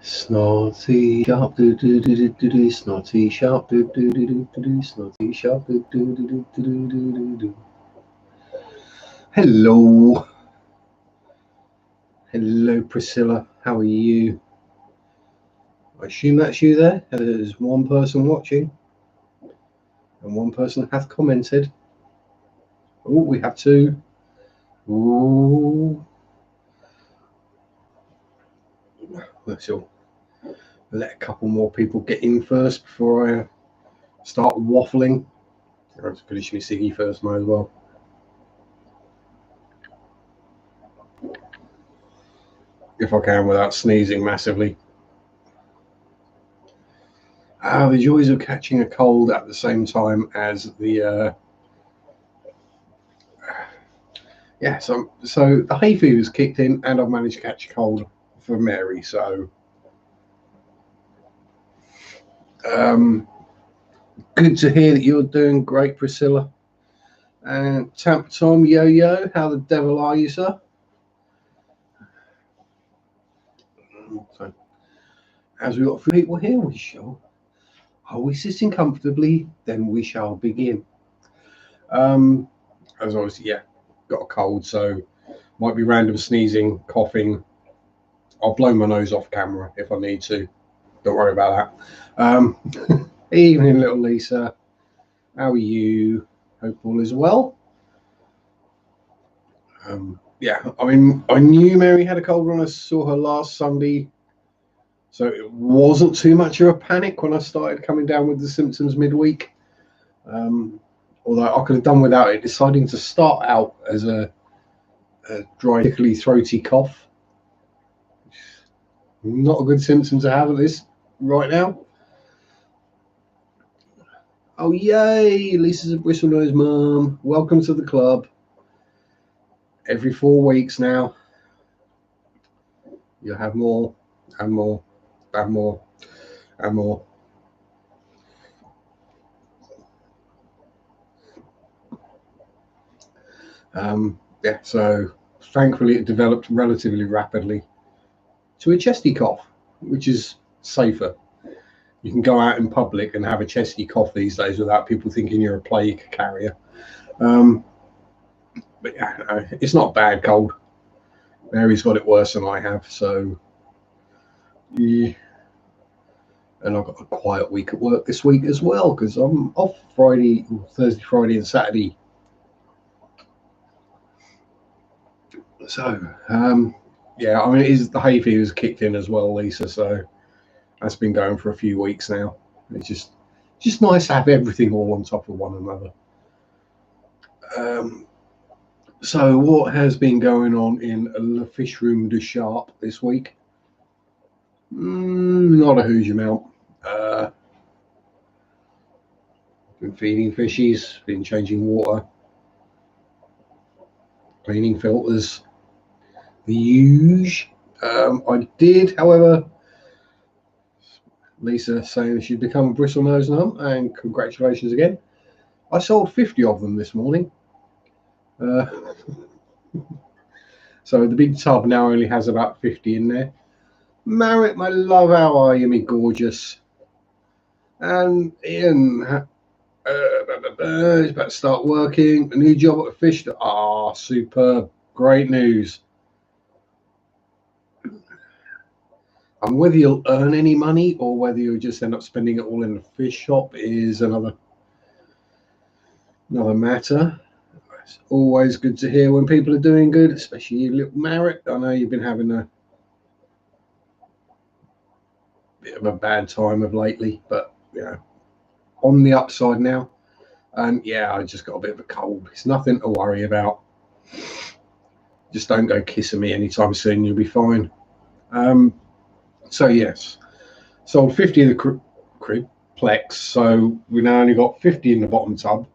Snotty, sharp, do do do do do do. Snotty, sharp, do do do do do do. Snotty, sharp, do do do do do do do do. Hello, hello, Priscilla. How are you? I assume that's you there. There's one person watching, and one person hath commented. Oh, we have two. Ooh. Let's let a couple more people get in first before I start waffling. I have to finish my ciggy first, might as well. If I can without sneezing massively. The joys of catching a cold at the same time as the so the hay fever's kicked in and I've managed to catch a cold for Mary, so good to hear that you're doing great, Priscilla. And Tampa Tom, yo, how the devil are you, sir? So, as we got 3 people here, are we sitting comfortably? Then we shall begin. As obviously, got a cold, so might be random sneezing, coughing. I'll blow my nose off camera if I need to. Don't worry about that. Evening, little Lisa. How are you? Hope all is well. I mean, I knew Mary had a cold when I saw her last Sunday, so it wasn't too much of a panic when I started coming down with the symptoms midweek. Although I could have done without it, deciding to start out as a dry, tickly, throaty cough. Not a good symptom to have at this right now. Oh, yay! Lisa's a Bristlenose mum. Welcome to the club. Every 4 weeks now, you'll have more and more and more and more. So thankfully it developed relatively rapidly to a chesty cough, which is safer. You can go out in public and have a chesty cough these days without people thinking you're a plague carrier. But yeah, it's not a bad cold. Mary's got it worse than I have, so yeah. And I've got a quiet week at work this week as well because I'm off Thursday, Friday, and Saturday. So I mean, the hay fever's kicked in as well, Lisa. So that's been going for a few weeks now. It's just nice to have everything all on top of one another. So what has been going on in Le Fish Room de Sharpe this week? Not a huge amount. Been feeding fishies, been changing water, cleaning filters, the huge. I did, however, Lisa saying she'd become a bristlenose mum, and congratulations again. I sold 50 of them this morning. So the big tub now only has about 50 in there. Marriott, my love, how are you, me gorgeous? And Ian, he's about to start working. A new job at a fish. Superb. Great news. And whether you'll earn any money or whether you'll just end up spending it all in the fish shop is another matter. It's always good to hear when people are doing good, especially you, little Marriott. I know you've been having a bit of a bad time of lately, but on the upside now. And I just got a bit of a cold. It's nothing to worry about. Just don't go kissing me anytime soon. You'll be fine. So yes, sold 50 of the crib plex. So we now only got 50 in the bottom tub,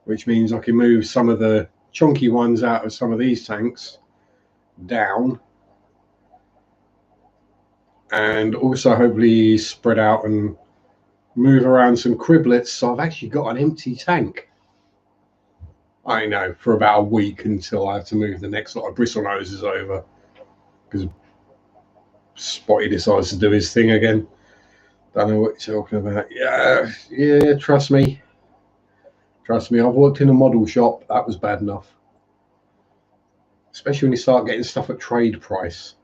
which means I can move some of the chunky ones out of some of these tanks down, and also hopefully spread out and move around some criblets. So I've actually got an empty tank. I know, for about a week until I have to move the next lot of bristle noses over because Spotty decides to do his thing again. Don't know what you're talking about. Yeah, trust me. Trust me, I've worked in a model shop. That was bad enough. Especially when you start getting stuff at trade price.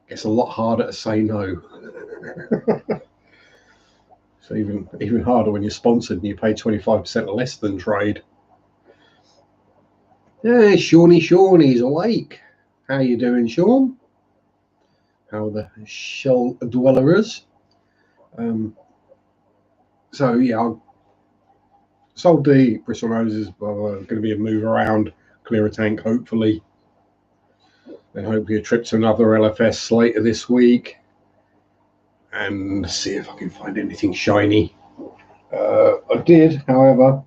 It's a lot harder to say no. It's even harder when you're sponsored and you pay 25% less than trade. Yeah, Shawnee's awake. How you doing, Sean? How are the shell dwellers? So yeah, I sold the bristle noses. Going to be a move around, clear a tank, hopefully. Then hopefully a trip to another LFS later this week, and see if I can find anything shiny. I did, however,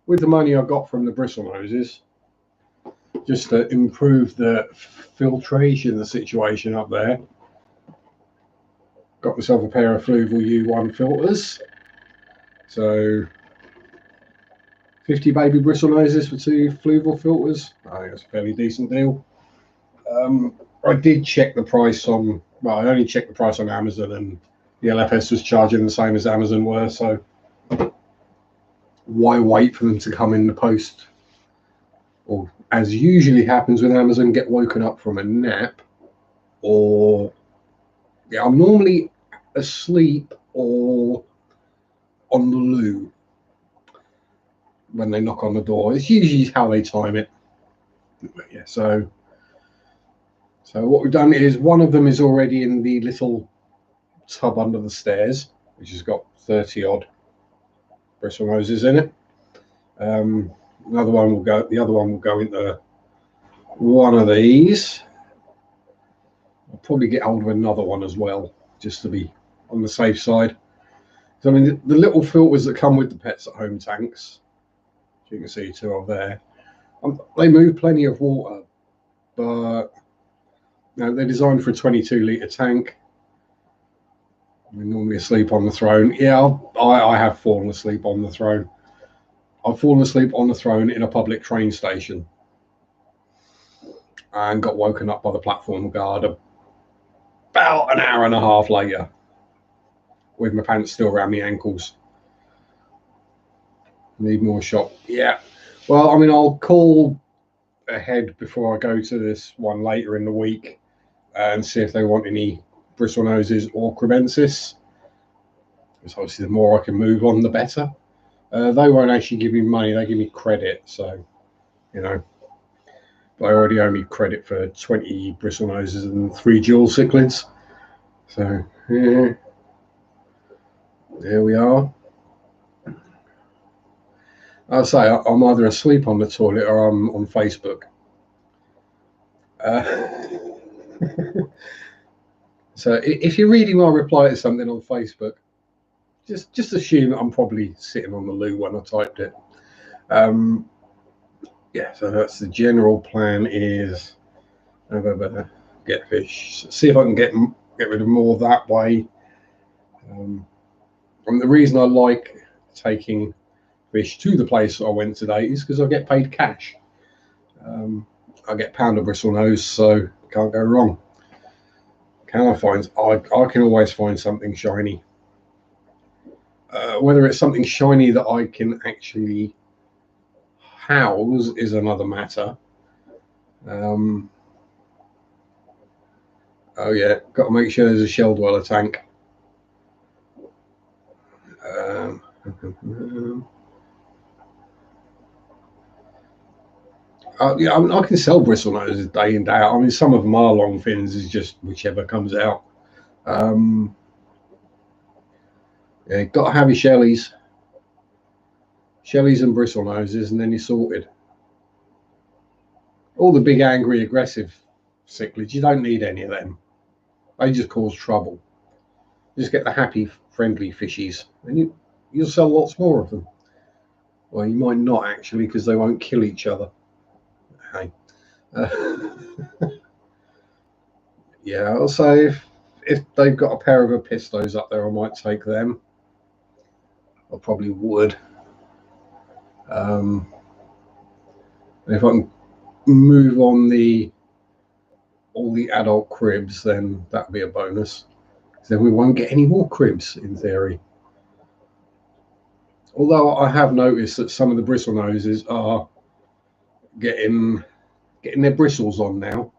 with the money I got from the bristle noses, just to improve the filtration situation up there, got myself a pair of Fluval U1 filters. So 50 baby bristle noses for 2 Fluval filters. I think that's a fairly decent deal. I did check the price on, well, I only checked the price on Amazon, and the LFS was charging the same as Amazon were, so why wait for them to come in the post? Or, as usually happens with Amazon, get woken up from a nap, or yeah, I'm normally asleep or on the loo when they knock on the door. It's usually how they time it. But yeah, so what we've done is one of them is already in the little tub under the stairs, which has got 30 odd bristle noses in it. Another one will go. The other one will go into one of these. I'll probably get hold of another one as well, just to be on the safe side. So, I mean, the little filters that come with the Pets at Home tanks, you can see 2 of there. They move plenty of water, but they're designed for a 22-litre tank. We're normally asleep on the throne. Yeah, I have fallen asleep on the throne. I've fallen asleep on the throne in a public train station and got woken up by the platform guard about an hour and a half later with my pants still around my ankles. Need more shop. Yeah. Well, I mean, I'll call ahead before I go to this one later in the week and see if they want any bristle noses or crebensis. Because obviously the more I can move on, the better. They won't actually give me money, they give me credit. So, you know, they already owe me credit for 20 bristle noses and 3 dual cichlids. So, yeah, there we are. I'll say I'm either asleep on the toilet or I'm on Facebook. So if you're reading my reply to something on Facebook, just assume that I'm probably sitting on the loo when I typed it. Yeah, so that's the general plan. Is get fish. See if I can get rid of more that way. And the reason I like taking fish to the place I went today is because I get paid cash. I get pound of bristle nose, so can't go wrong. Can I find? I can always find something shiny. Whether it's something shiny that I can actually house is another matter. Oh yeah, got to make sure there's a shell dweller tank. Yeah, I can sell bristle noses day in day out. I mean, some of them are long fins, is just whichever comes out. Yeah, got to have your shellies and bristle noses, and then you're sorted. All the big, angry, aggressive cichlids, you don't need any of them. They just cause trouble. Just get the happy, friendly fishies, and you'll sell lots more of them. Well, you might not actually, because they won't kill each other. Hey. Yeah, I'll say if they've got a pair of Apistos up there, I might take them. I probably would. And if I can move on all the adult cribs, then that'll be a bonus. Then we won't get any more cribs in theory. Although I have noticed that some of the bristle noses are getting their bristles on now.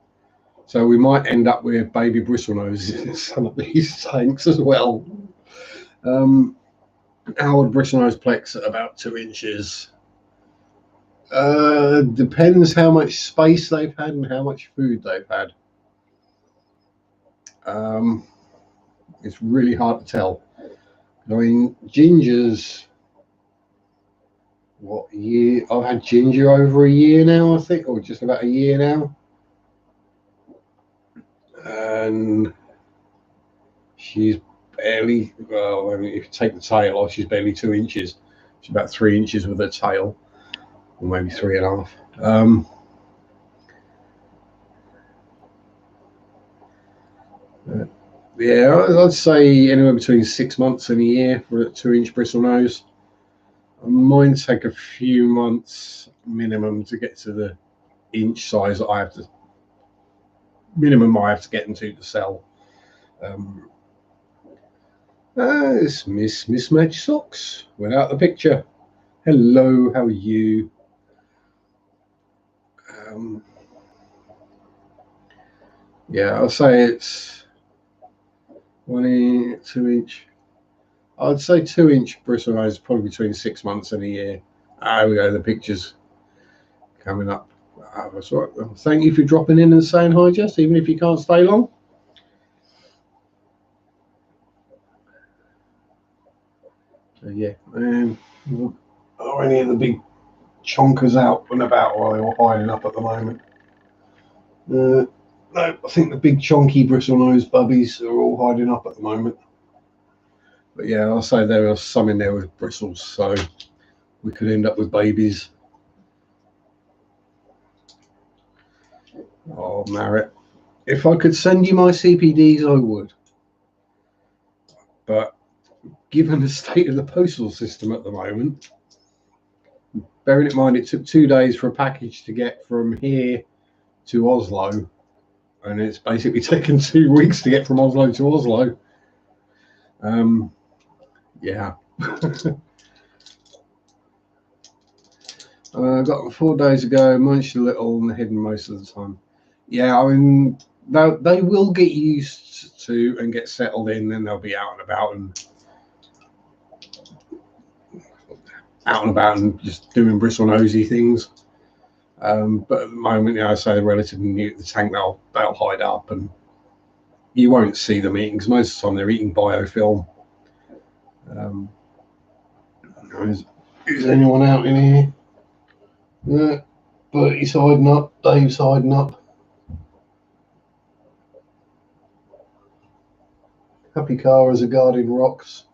So we might end up with baby bristle noses in some of these tanks as well. Our bristle nose plex at about 2 inches. Depends how much space they've had and how much food they've had. It's really hard to tell. I mean, Ginger's what year? I've had Ginger over a year now, I think, or just about a year now. And she's barely, well, I mean, if you take the tail off, she's barely 2 inches. She's about 3 inches with her tail, or maybe 3.5. Yeah, I'd say anywhere between 6 months and a year for a 2-inch bristle nose. Mine take a few months minimum to get to the inch size that I have to get them to sell. It's Mismatched Socks without the picture. Hello, how are you? Yeah, I'll say it's 2 inch. I'd say 2-inch bristle nose probably between 6 months and a year. There we go, the pictures coming up. That's right. Thank you for dropping in and saying hi, Jess, even if you can't stay long. So yeah, are any of the big chonkers out and about, or are they all hiding up at the moment? No, I think the big chonky bristle nose bubbies are all hiding up at the moment. But yeah, I'll say there are some in there with bristles, so we could end up with babies. Oh, Marriott, if I could send you my CPDs, I would. But given the state of the postal system at the moment, bearing in mind it took 2 days for a package to get from here to Oslo, and it's basically taken 2 weeks to get from Oslo to Oslo. Yeah. I got them 4 days ago, munched a little and hidden most of the time. Yeah, I mean, they will get used to and get settled in, and they'll be out and about and just doing bristle nosy things. But at the moment, I say they're relatively new to the tank. They'll hide up, and you won't see them eating because most of the time they're eating biofilm. Is anyone out in here? Yeah, Bertie's hiding up. Dave's hiding up. Happy Cara's are guarding rocks.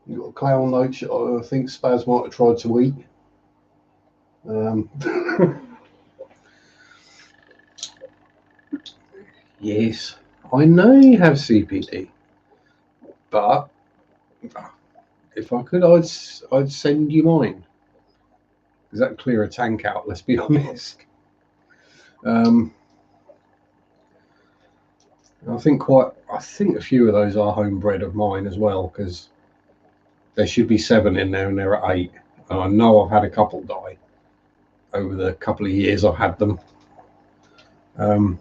You've got a clown note. I think Spaz might have tried to eat. Yes, I know you have CPD, but if I could, I'd send you mine. Because that'd clear a tank out, let's be honest. I think a few of those are homebred of mine as well, because there should be 7 in there and there are 8. And I know I've had a couple die over the couple of years I've had them. Yeah.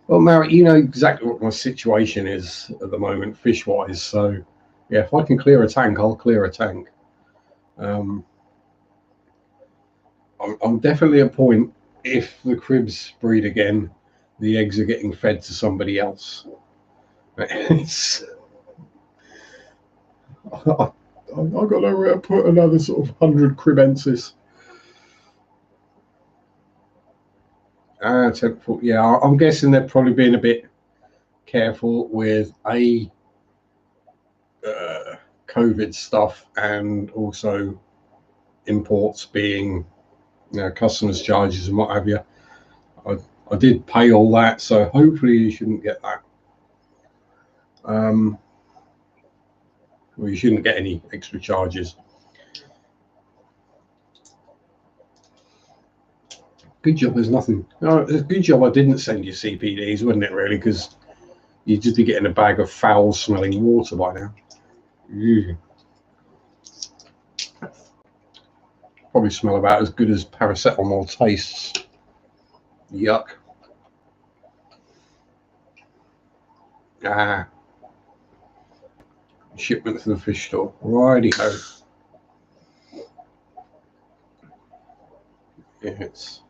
Well, Marriott, you know exactly what my situation is at the moment, fish-wise. So, yeah, if I can clear a tank, I'll clear a tank. I'm definitely at a point, if the cribs breed again, the eggs are getting fed to somebody else. It's... I've got nowhere to put another sort of 100 cribensis. Yeah, I'm guessing they're probably being a bit careful with COVID stuff, and also imports being, customers' charges and what have you. I did pay all that, so hopefully you shouldn't get that. Well, you shouldn't get any extra charges. Good job there's nothing. No, it's a good job I didn't send you CPDs, wouldn't it, really? Because you'd just be getting a bag of foul-smelling water by now. Ew. Probably smell about as good as paracetamol tastes. Yuck. Ah. Shipment to the fish store. Righty-ho. Yeah, it's...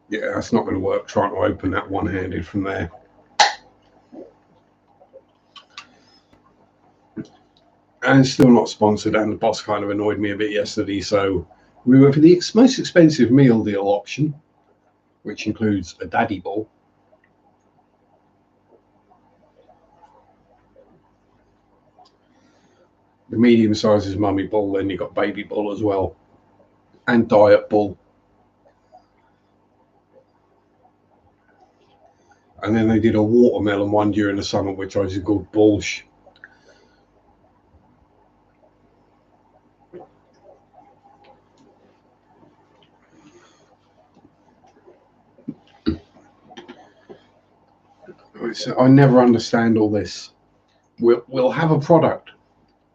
Yeah, that's not going to work trying to open that one-handed from there. And it's still not sponsored, and the boss kind of annoyed me a bit yesterday, so we went for the most expensive meal deal option, which includes a daddy ball. The medium size is mummy ball, then you've got baby ball as well, and diet ball. And then they did a watermelon one during the summer, which I just called bullshit. I never understand all this. We'll have a product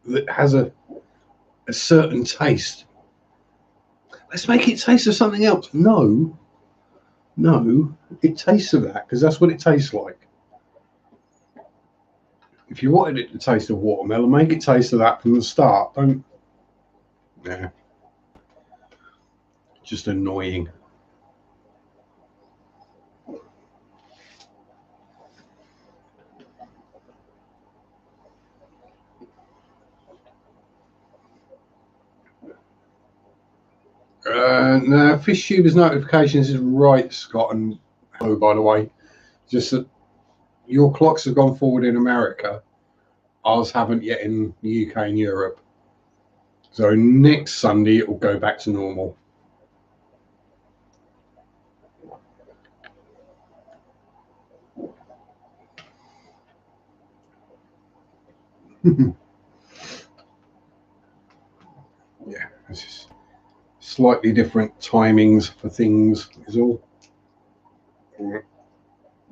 that has a certain taste. Let's make it taste of something else. No, it tastes of that because that's what it tastes like. If you wanted it to taste of watermelon, make it taste of that from the start. Don't. Yeah. Just annoying. No, Fish Tuber's notifications is right, Scott, and hello, by the way. Just that your clocks have gone forward in America. Ours haven't yet in the UK and Europe. So next Sunday it will go back to normal. Yeah, it's just slightly different timings for things is all.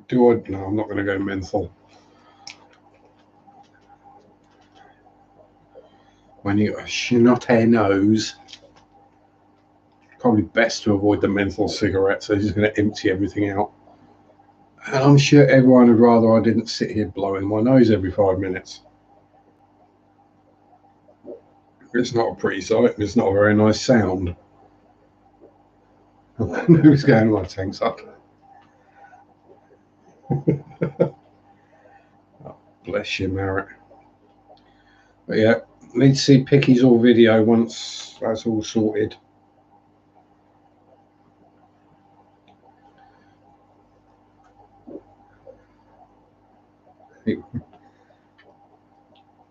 Do I? No, I'm not going to go menthol. When you got a snotty nose, probably best to avoid the menthol cigarettes. They're just going to empty everything out. And I'm sure everyone would rather I didn't sit here blowing my nose every 5 minutes. It's not a pretty sight. It's not a very nice sound. Who's going to my tanks up? Oh, bless you, Merritt. But yeah, need to see Picky's all video once that's all sorted.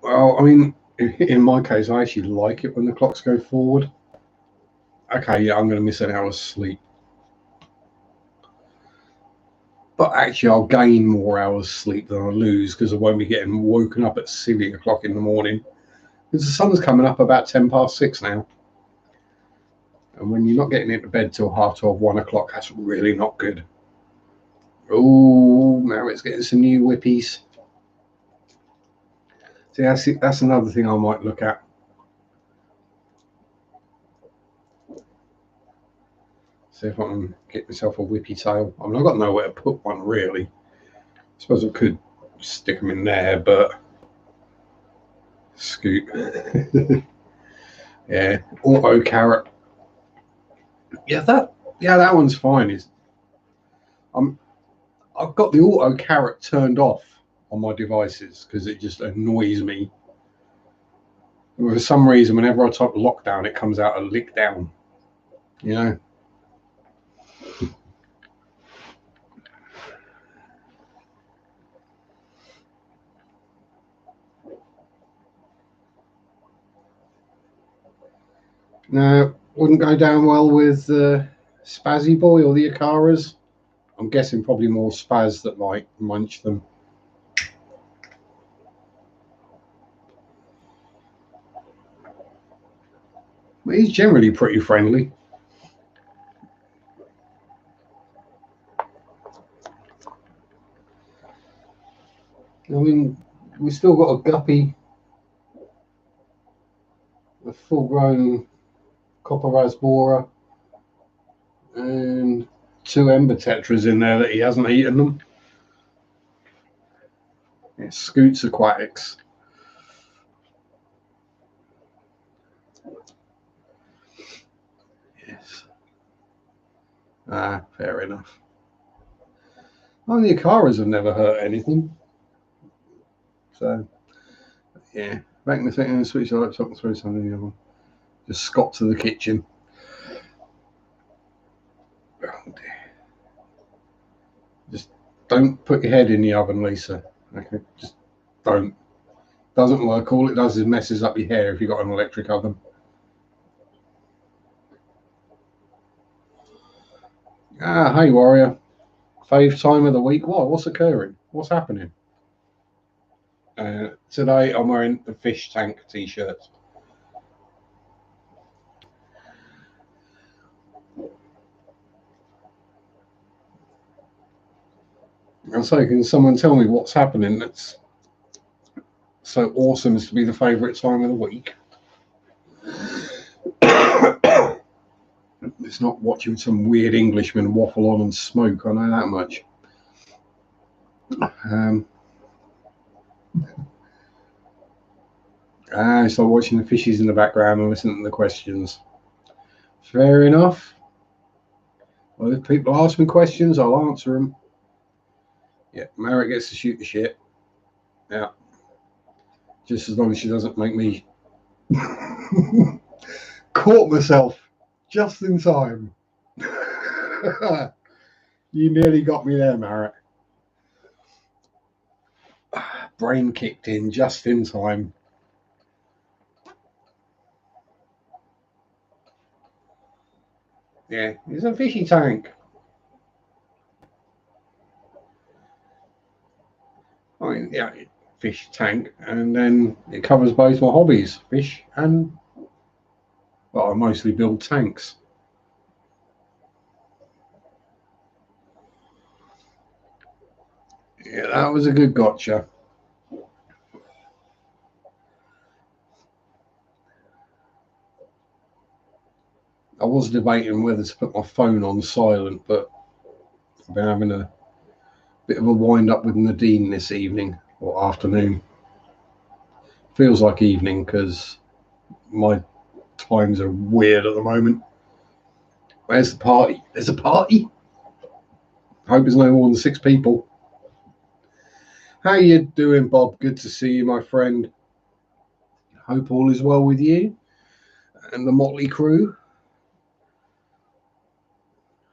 Well, I mean, in my case, I actually like it when the clocks go forward. Okay, yeah, I'm going to miss an hour's sleep. But actually, I'll gain more hours sleep than I'll lose because I won't be getting woken up at 7 o'clock in the morning. Because the sun's coming up about 6:10 now. And when you're not getting into bed till 12:30, 1 o'clock, that's really not good. Oh, now it's getting some new whippies. See, that's another thing I might look at. See if I can get myself a whippy tail. I mean, I've got nowhere to put one, really. I suppose I could stick them in there, but scoot. Yeah, auto carrot. Yeah, that one's fine. I've got the auto carrot turned off on my devices because it just annoys me. For some reason, whenever I type lockdown, it comes out a lick down. You know. No, wouldn't go down well with Spazzy Boy or the Akaras. I'm guessing probably more spaz that might munch them. But he's generally pretty friendly. I mean, we've still got a guppy, a full-grown copper rasbora, and 2 ember tetras in there that he hasn't eaten them. Yeah, Scoots Aquatics. Yes. Ah, fair enough. Oh, the Acaras have never hurt anything. So, yeah. Back in the thing, switch the lights up and throw something in the oven. Just scot to the kitchen. Oh, dear. Just don't put your head in the oven, Lisa. Okay, just don't. Doesn't work. All it does is messes up your hair if you've got an electric oven. Ah, hey, Warrior. Fave time of the week. What? What's occurring? What's happening? Today I'm wearing the fish tank t-shirt. And so, can someone tell me what's happening that's so awesome as to be the favourite time of the week? It's not watching some weird Englishman waffle on and smoke, I know that much. So watching the fishes in the background and listening to the questions. Fair enough. Well, if people ask me questions, I'll answer them. Yeah, Mara gets to shoot the shit. Yeah. Just as long as she doesn't make me caught myself just in time. You nearly got me there, Mara. Brain kicked in just in time. Yeah, it's a fishy tank. I mean, yeah, fish tank, and then it covers both my hobbies, fish and, well, I mostly build tanks. Yeah, that was a good gotcha. I was debating whether to put my phone on silent, but I've been having a bit of a wind up with Nadine this evening or afternoon. Feels like evening because my times are weird at the moment. Where's the party? There's a party? I hope there's no more than 6 people. How you doing, Bob? Good to see you, my friend. Hope all is well with you and the motley crew.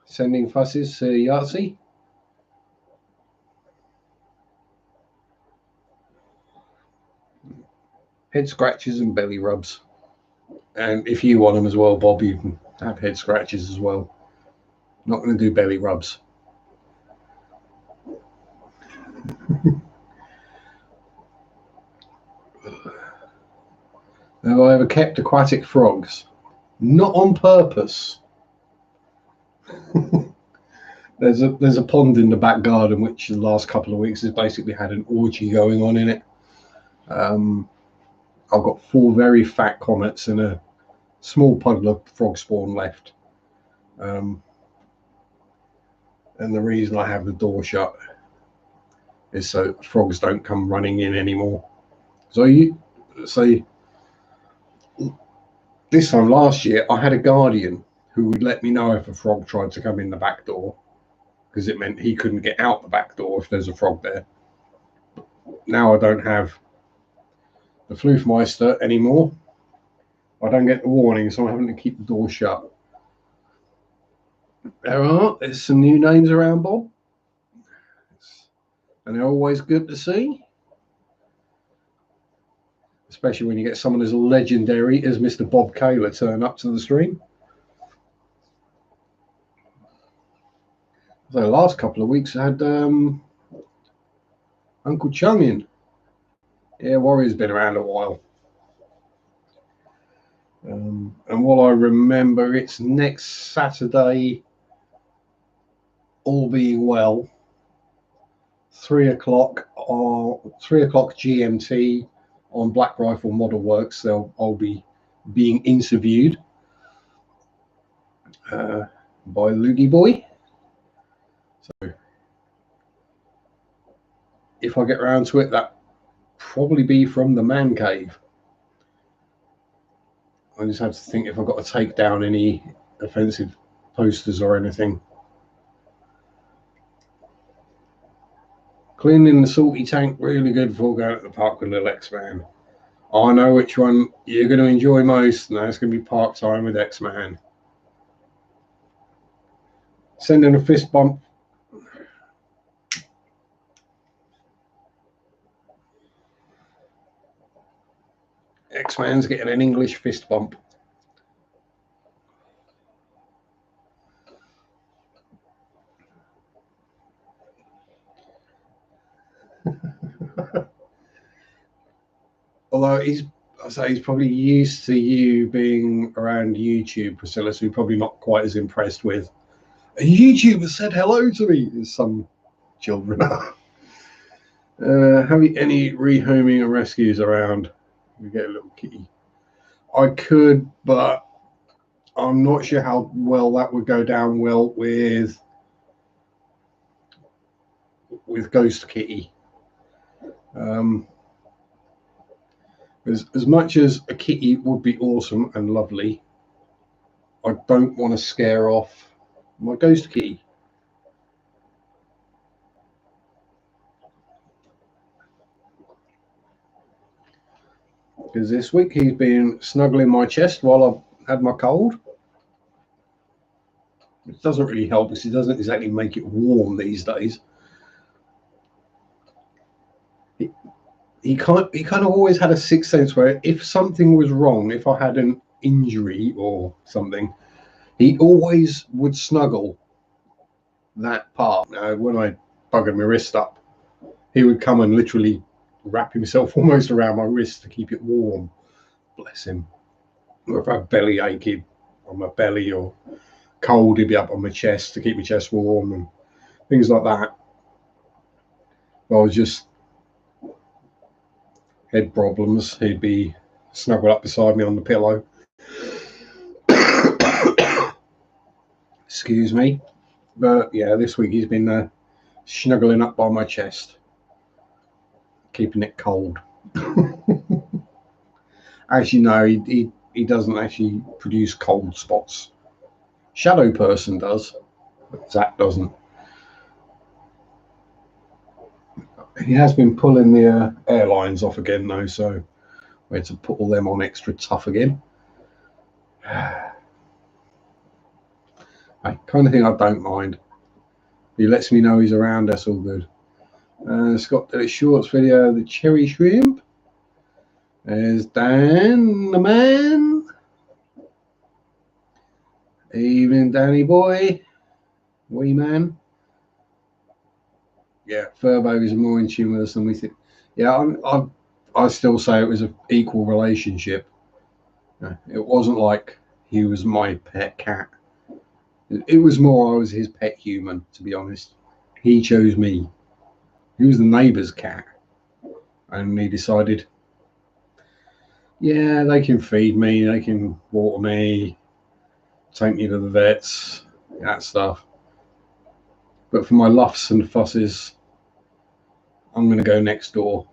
Sending fusses to Yahtzee. Head scratches and belly rubs. And if you want them as well, Bob, you can have head scratches as well. Not going to do belly rubs. Have I ever kept aquatic frogs? Not on purpose. There's a pond in the back garden which the last couple of weeks has basically had an orgy going on in it. I've got 4 very fat comets and a small puddle of frog spawn left. And the reason I have the door shut is so frogs don't come running in anymore. So this time last year, I had a guardian who would let me know if a frog tried to come in the back door, because it meant he couldn't get out the back door if there's a frog there. Now I don't have the Floofmeister anymore. I don't get the warning, so I'm having to keep the door shut. There's some new names around, Bob. And they're always good to see. Especially when you get someone as legendary as Mr. Bob Kaler turn up to the stream. the last couple of weeks I had Uncle Chung in. Yeah, Warrior's been around a while. And what I remember, it's next Saturday, all being well, 3 o'clock or 3 o'clock GMT on Black Rifle Model Works. I'll be being interviewed by Loogie Boy. So if I get around to it, that probably be from the man cave. I just have to think if I've got to take down any offensive posters or anything. Cleaning the salty tank, really good before going to the park with little X-Man. I know which one you're going to enjoy most, and that's going to be park time with X-Man. Sending a fist bump. X-Man's getting an English fist bump. Although he's probably used to you being around YouTube, Priscilla, so he's probably not quite as impressed with. A YouTuber said hello to me, as some children are. Have you any rehoming and rescues around? You get a little kitty. I could, but I'm not sure how well that would go down well with Ghost Kitty. As much as a kitty would be awesome and lovely, I don't want to scare off my Ghost Kitty. Because this week he's been snuggling my chest while I've had my cold. It doesn't really help because he doesn't exactly make it warm these days. He kind of always had a sixth sense where if something was wrong, if I had an injury or something, he always would snuggle that part. When I buggered my wrist up, he would come and literally wrap himself almost around my wrist to keep it warm. Bless him. Or if I had belly ache on my belly or cold, he'd be up on my chest to keep my chest warm and things like that. I was just head problems. He'd be snuggled up beside me on the pillow. Excuse me. But yeah, this week he's been snuggling up by my chest, keeping it cold. As you know, he doesn't actually produce cold spots. Shadow Person does, but Zach doesn't. He has been pulling the airlines off again though, so we had to put all them on extra tough again. I kind of think I don't mind. He lets me know he's around, that's all good. Scott did a shorts video of the cherry shrimp. There's Dan, the man. Evening, Danny boy. Wee man. Yeah, Furbo is more in tune with us than we think. Yeah, I still say it was an equal relationship. It wasn't like he was my pet cat. It was more I was his pet human, to be honest. He chose me. He was the neighbour's cat. And he decided, yeah, they can feed me, they can water me, take me to the vets, that stuff. But for my luffs and fusses, I'm going to go next door.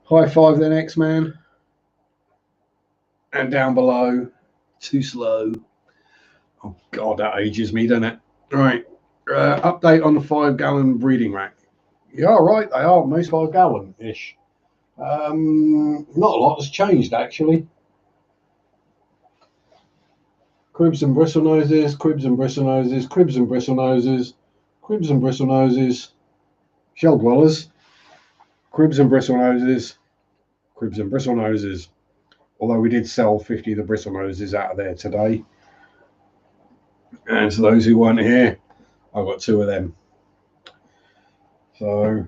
High five then, X-Man. And down below, too slow. Oh, God, that ages me, doesn't it? Right. Update on the 5-gallon breeding rack. Yeah, right, they are most 5-gallon-ish. Not a lot has changed, actually. Cribs and bristle noses, cribs and bristle noses, cribs and bristle noses, cribs and bristle noses, shell dwellers, cribs and bristle noses, cribs and bristle noses. Although we did sell 50 of the bristle noses out of there today. And to those who weren't here, I've got 2 of them. So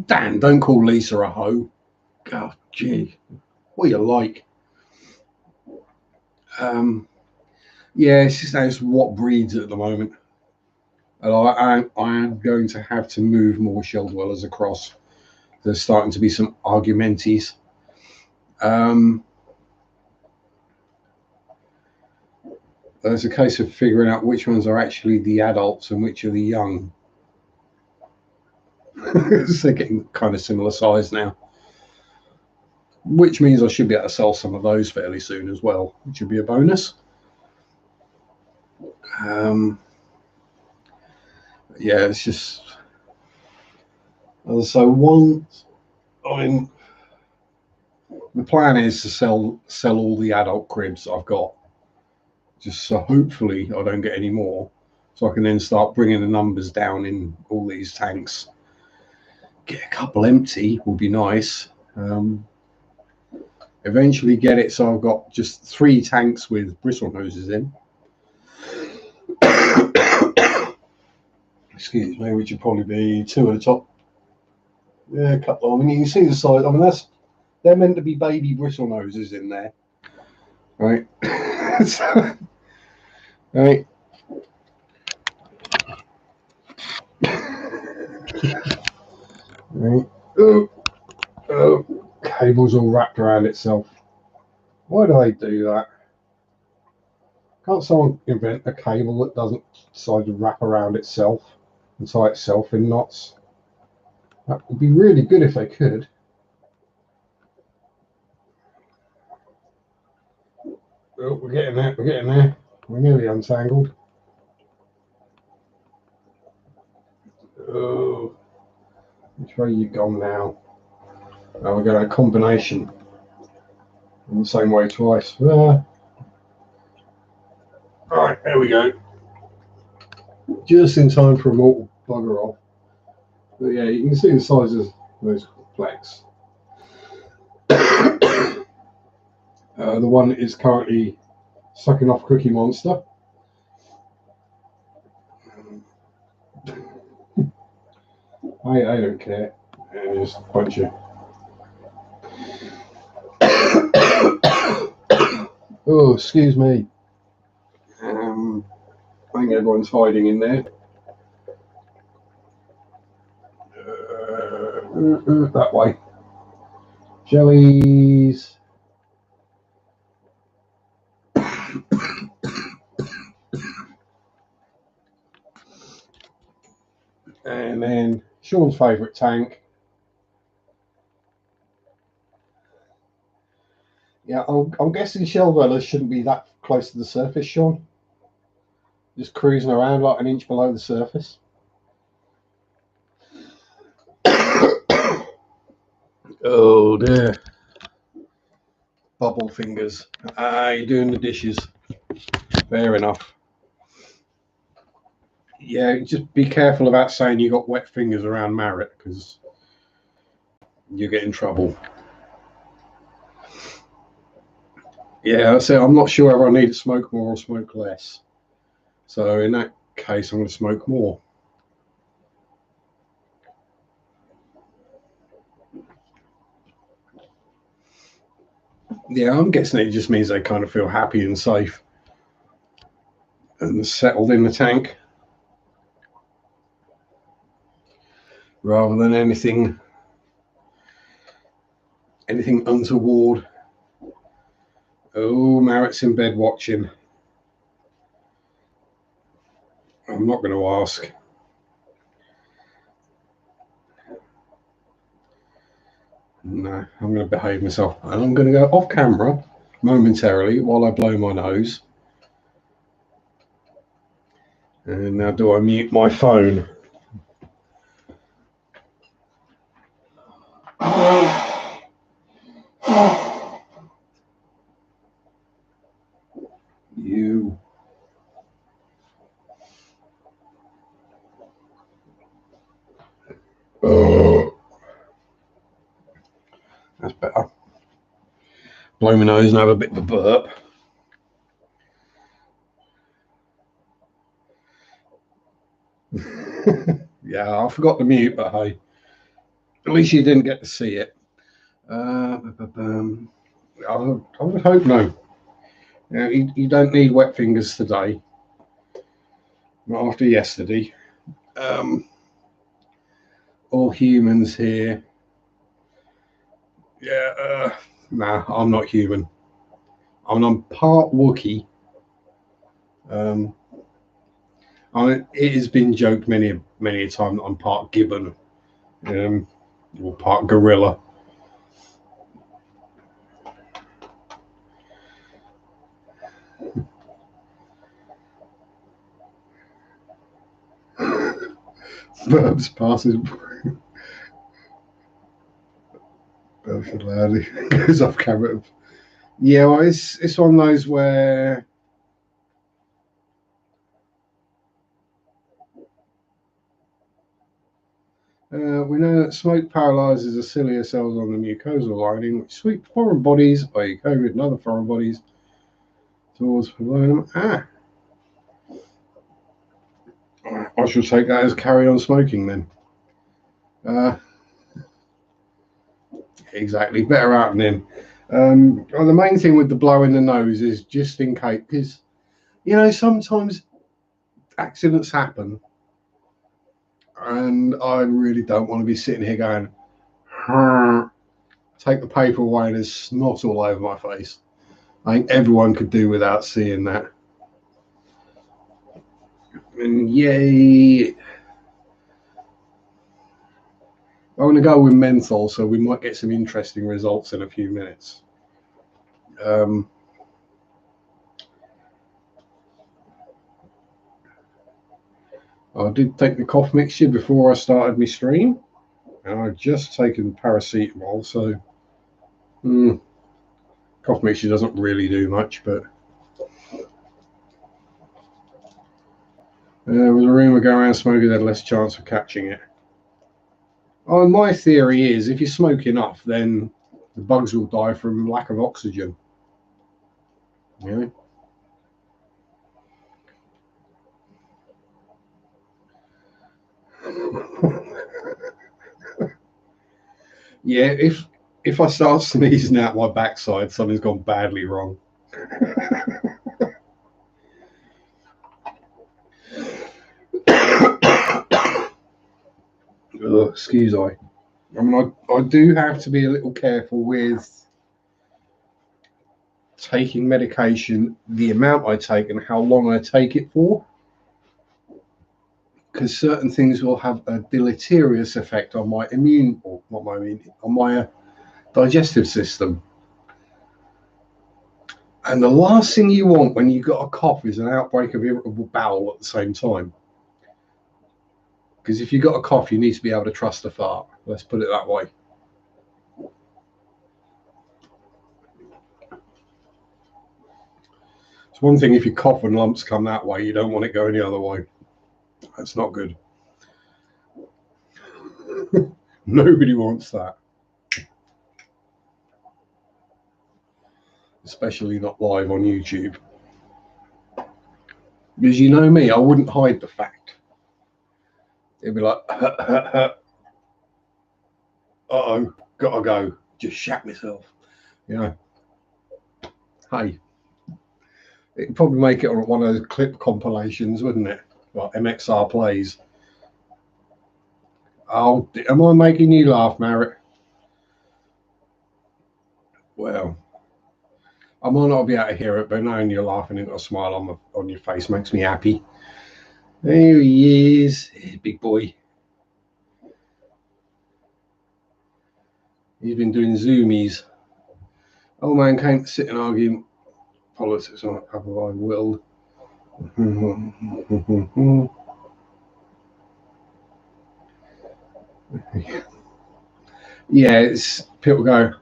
Dan, don't call Lisa a hoe. God, gee, what you like? Yeah, it's just that's what breeds at the moment. And I am going to have to move more shell dwellers across. There's starting to be some argumenties. There's a case of figuring out which ones are actually the adults and which are the young. They're getting kind of similar size now, which means I should be able to sell some of those fairly soon as well, which would be a bonus. Yeah, it's just so one. I mean, the plan is to sell all the adult cribs I've got, just so hopefully I don't get any more, so I can then start bringing the numbers down in all these tanks. Get a couple empty would be nice. Eventually get it so I've got just 3 tanks with bristle noses in. Excuse me, which would probably be 2 at the top. Yeah, a couple. I mean, you can see the size. I mean, they're meant to be baby bristle noses in there, right? So, right. Right. Oh, cable's all wrapped around itself. Why do they do that? Can't someone invent a cable that doesn't decide to wrap around itself and tie itself in knots? That would be really good if they could. Oh, we're getting there. We're getting there. We're nearly untangled. Oh, which way you gone now? Oh, we're going a combination in the same way twice. Right, there we go. Just in time for a mortal bugger off. But yeah, you can see the size of those flecks. The one is currently sucking off Cookie Monster. I don't care. I just punch you. Oh, excuse me. I think everyone's hiding in there. That way. Jellies. And then Sean's favourite tank. Yeah, I'm guessing shell dwellers shouldn't be that close to the surface, Sean. Just cruising around like an inch below the surface. Oh dear. Bubble fingers. You're doing the dishes. Fair enough. Yeah, just be careful about saying you got wet fingers around Marrett, because you get in trouble. Yeah, so I'm not sure if I need to smoke more or smoke less. So in that case, I'm going to smoke more. Yeah, I'm guessing it just means they kind of feel happy and safe and settled in the tank, rather than anything untoward. Oh, Marrett's in bed watching. I'm not going to ask. No, I'm going to behave myself. And I'm going to go off camera momentarily while I blow my nose. And now do I mute my phone? You. That's better. blow my nose and have a bit of a burp. Yeah, I forgot to mute, but hey, at least you didn't get to see it. I would hope no. You don't need wet fingers today. Not after yesterday. All humans here. Yeah, nah, I'm not human. I'm part Wookiee. It has been joked many a time that I'm part gibbon, or part gorilla. Verbs passes. Goes off camera. Yeah, well, it's one of those where we know that smoke paralyzes the cilia cells on the mucosal lining, which sweep foreign bodies, i.e. COVID and other foreign bodies, towards them. I shall take that as carry on smoking then. Exactly, better out than in. Well, the main thing with the blow in the nose is just in case, because sometimes accidents happen, and I really don't want to be sitting here going, take the paper away and there's snot all over my face. I think everyone could do without seeing that. And yay. I'm going to go with menthol, so we might get some interesting results in a few minutes. I did take the cough mixture before I started my stream, and I've just taken paracetamol, so cough mixture doesn't really do much, but there was a rumour going around smoking had less chance of catching it. Oh, my theory is if you smoke enough, then the bugs will die from lack of oxygen. Yeah, if I start sneezing out my backside, something's gone badly wrong. Excuse me. I mean, I do have to be a little careful with taking medication, the amount I take and how long I take it for, because certain things will have a deleterious effect on my on my digestive system. And the last thing you want when you've got a cough is an outbreak of irritable bowel at the same time. Because if you've got a cough, you need to be able to trust a fart. Let's put it that way. It's one thing if you cough and lumps come that way, you don't want it going the other way. That's not good. Nobody wants that. Especially not live on YouTube. Because you know me, I wouldn't hide the fact. It'd be like, uh-oh, gotta go. Just shat myself. Hey, it'd probably make it on one of those clip compilations, wouldn't it? Like MXR plays. Oh, am I making you laugh, Merritt? Well, I might not be able to hear it, but knowing you're laughing and got a smile on your face makes me happy. There he is, big boy. He's been doing zoomies. Old man came to sit and argue politics on a couple of will. Yeah, it's people go,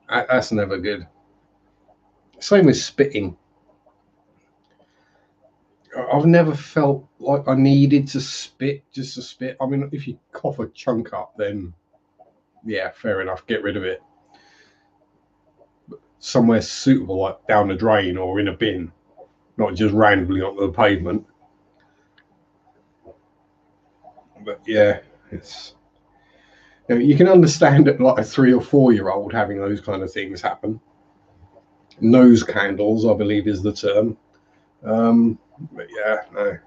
that's never good. Same with spitting. I've never felt like I needed to spit just to spit. I mean, if you cough a chunk up, then yeah, fair enough, get rid of it. somewhere suitable, like down the drain or in a bin, not just randomly onto the pavement. But yeah, it's, you know, you can understand it, like a 3 or 4 year old having those kind of things happen. Nose candles, I believe, is the term. But yeah, no.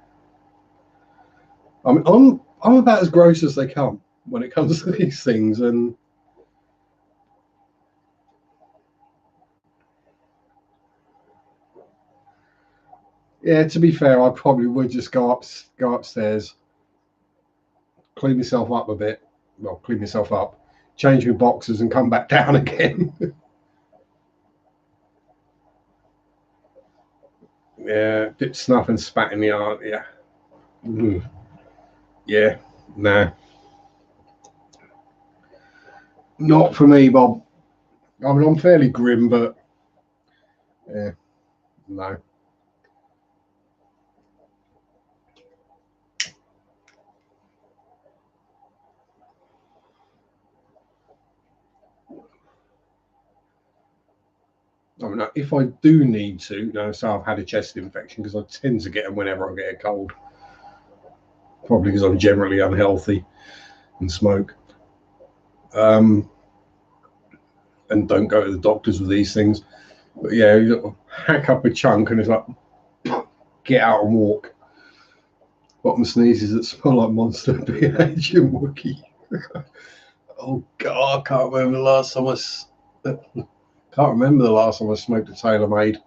I'm about as gross as they come when it comes to these things, and yeah, to be fair, I probably would just go upstairs, clean myself up a bit. Well, clean myself up, change my boxes, and come back down again. Yeah, bit snuff and spat in the art. Yeah, yeah, no, not for me, Bob. I mean, I'm fairly grim, but yeah, no. I mean, if I do need to, you know, so I've had a chest infection, because I tend to get them whenever I get a cold. Probably because I'm generally unhealthy and smoke. And don't go to the doctors with these things. But yeah, you hack up a chunk and it's like, get out and walk. Bottom sneezes that smell like Monster BH and Wookie. Oh God, I can't remember the last time I smoked a TaylorMade.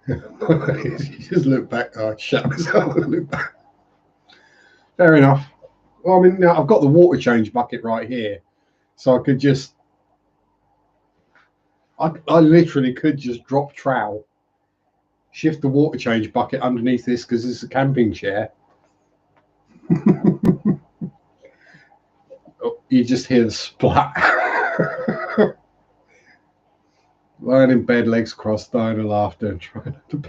You just look back. Oh, shut myself and look back. Fair enough. Well, I mean, now I've got the water change bucket right here, so I could just, I literally could just drop trowel, shift the water change bucket underneath this because it's a camping chair. Oh, you just hear the splat. Lying in bed, legs crossed, dying of laughter, and trying not to be.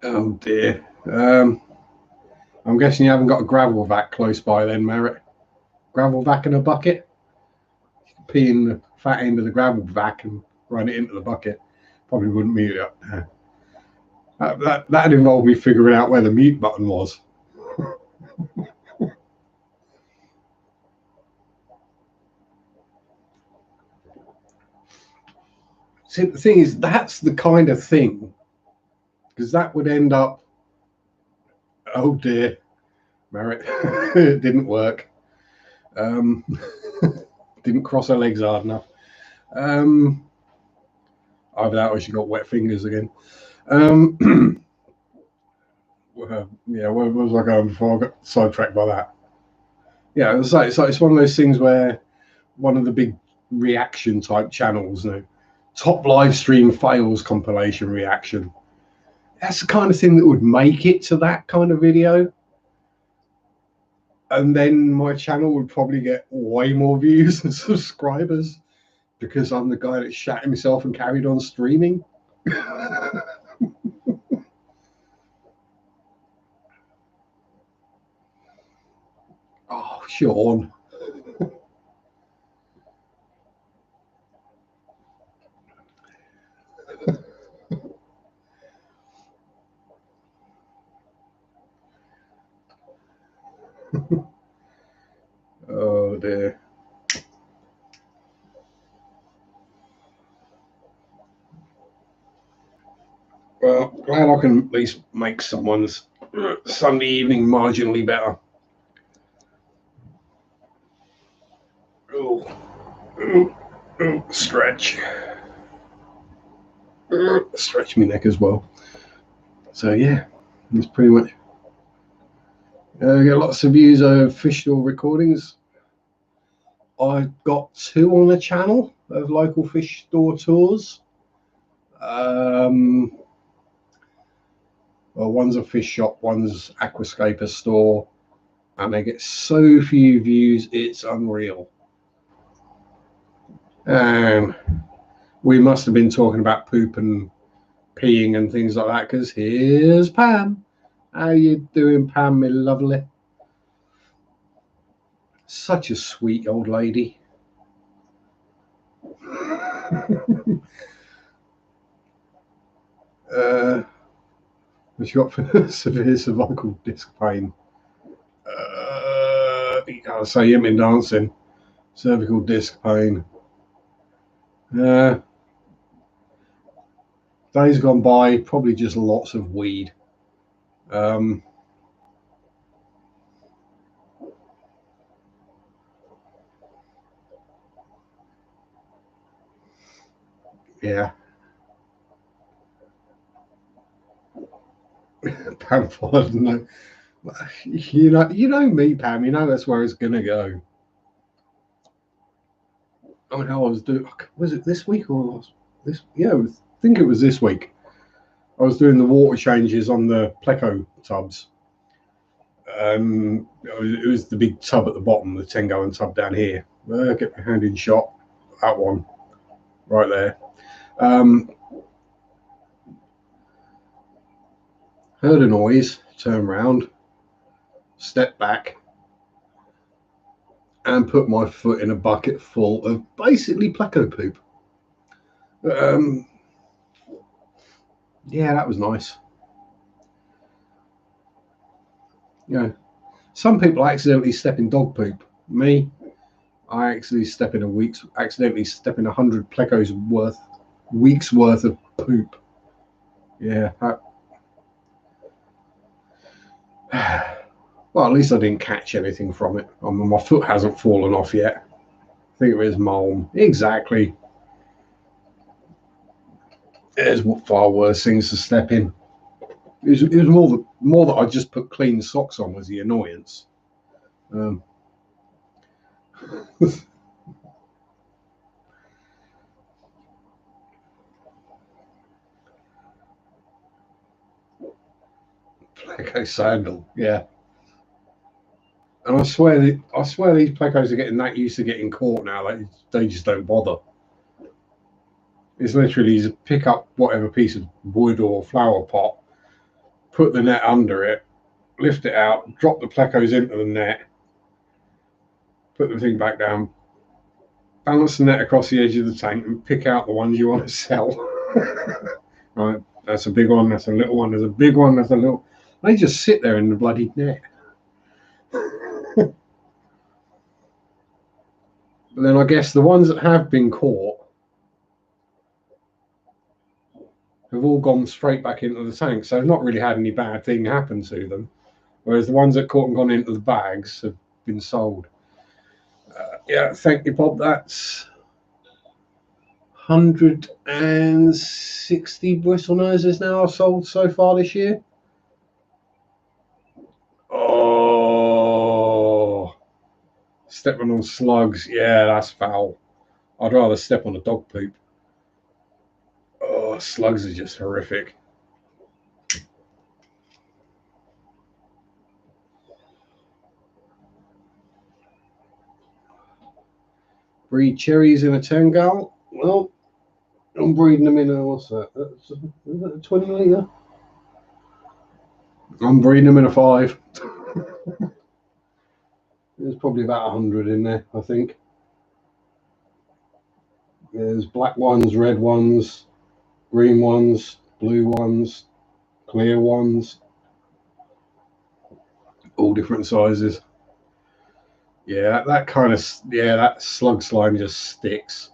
Oh dear. I'm guessing you haven't got a gravel vac close by then, Merritt. Gravel vac in a bucket? You can pee in the fat end of the gravel vac and run it into the bucket. Probably wouldn't mute it up there. That'd involve me figuring out where the mute button was. See, the thing is, that's the kind of thing, because that would end up, oh dear, Merritt, it didn't work. Didn't cross her legs hard enough. Either that or she got wet fingers again. Yeah, where was I going before I got sidetracked by that? Yeah, it's one of those things where one of the big reaction type channels, you know, top live stream fails compilation reaction. That's the kind of thing that would make it to that kind of video. And then my channel would probably get way more views and subscribers because I'm the guy that shat himself and carried on streaming. Oh, Sean. Oh dear. Well, glad I can at least make someone's Sunday evening marginally better. Stretch. Stretch my neck as well. So yeah, it's pretty much. Get lots of views of fish store recordings. I've got 2 on the channel of local fish store tours. Well, one's a fish shop, one's aquascaper store, and they get so few views, it's unreal. And we must have been talking about poop and peeing and things like that, because here's Pam How you doing, Pam, me lovely? Such a sweet old lady. She got severe cervical disc pain. So you been dancing. Cervical disc pain. Days gone by, probably just lots of weed. Yeah. Pam followed. No. You know me, Pam. You know that's where it's gonna go. I mean, how I was doing. Was it this week or last? This? Yeah, I think it was this week. I was doing the water changes on the Pleco tubs. It was the big tub at the bottom, the 10-gallon tub down here. Get my hand in shot. That one, right there. Heard a noise, turned round, stepped back, and put my foot in a bucket full of basically Pleco poop. Yeah, that was nice. You know, some people accidentally step in dog poop. Me, I actually accidentally step in 100 Plecos weeks worth of poop. Yeah. Well, at least I didn't catch anything from it. I mean, my foot hasn't fallen off yet. I think it was malm. Exactly. There's far worse things to step in. It was more that I just put clean socks on was the annoyance. Pleco sandal, yeah. And I swear these Plecos are getting that used to getting caught now. Like they just don't bother. It's literally to pick up whatever piece of wood or flower pot, put the net under it, lift it out, drop the Plecos into the net, put the thing back down, balance the net across the edge of the tank, and pick out the ones you want to sell. Right, that's a big one. That's a little one. There's a big one. That's a little. They just sit there in the bloody net. But then I guess the ones that have been caught have all gone straight back into the tank, so I've not really had any bad thing happen to them. Whereas the ones that caught and gone into the bags have been sold. Yeah, thank you, Bob. That's 160 bristle noses now I've sold so far this year. Oh, stepping on slugs. Yeah, that's foul. I'd rather step on a dog poop. Oh, slugs are just horrific. Breed cherries in a 10-gallon. Well, I'm breeding them in a, what's that? Is that a 20 litre? I'm breeding them in a 5. There's probably about 100 in there, I think. There's black ones, red ones, green ones, blue ones, clear ones, all different sizes. Yeah, that slug slime just sticks.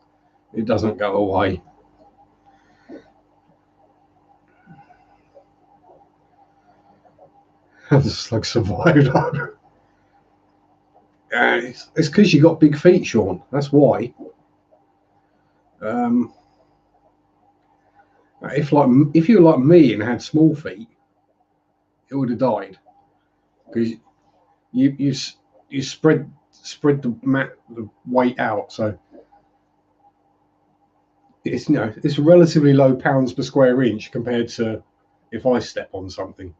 It doesn't go away. The slug survived. It's because you got big feet, Sean. That's why. If you were like me and had small feet, it would have died because you spread the weight out, so it's relatively low pounds per square inch compared to if I step on something.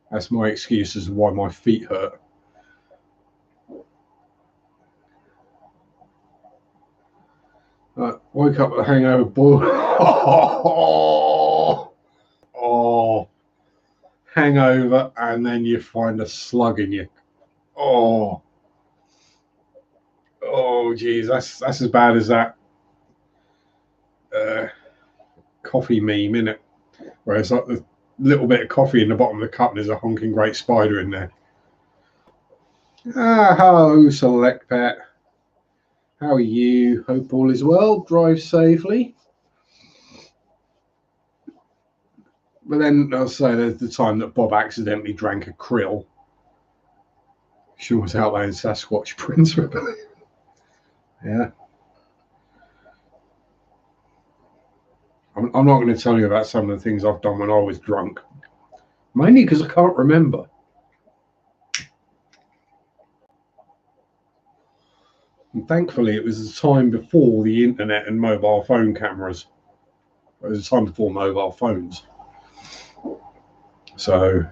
That's my excuse as to why my feet hurt. Woke up with a hangover, boy. Oh, hangover, and then you find a slug in you. Oh, geez, that's as bad as that coffee meme, isn't it? Where it's like the little bit of coffee in the bottom of the cup and there's a honking great spider in there. Hello, Select Pet. How are you? Hope all is well. Drive safely. But then I'll say there's the time that Bob accidentally drank a krill. She was out there in Sasquatch Prince Rebellion. Yeah. I'm not going to tell you about some of the things I've done when I was drunk. Mainly because I can't remember. And thankfully, it was the time before the internet and mobile phone cameras. It was the time before mobile phones. So,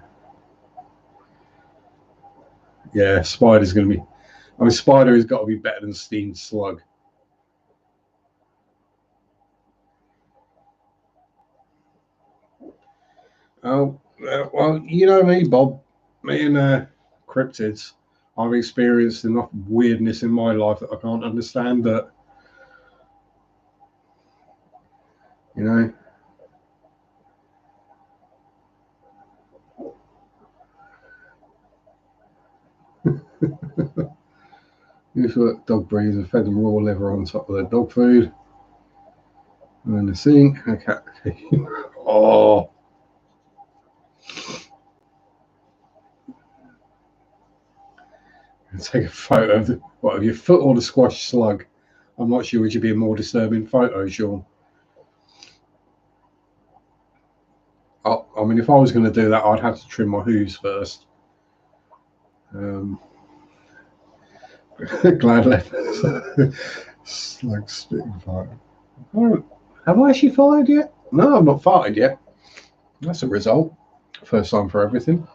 yeah, Spider's going to be... I mean, Spider has got to be better than Steam Slug. Oh, well, you know me, Bob. Me and cryptids. I've experienced enough weirdness in my life that I can't understand that. You know? Here's what dog breeds and fed them raw liver on top of their dog food. And then the sink. Okay. Oh. Take a photo of of your foot or the squash slug. I'm not sure which would be a more disturbing photo, Sean. I mean, if I was going to do that, I'd have to trim my hooves first. Glad left. Slug spitting fire. Have I actually fired yet? No, I've not fired yet. That's a result. First time for everything.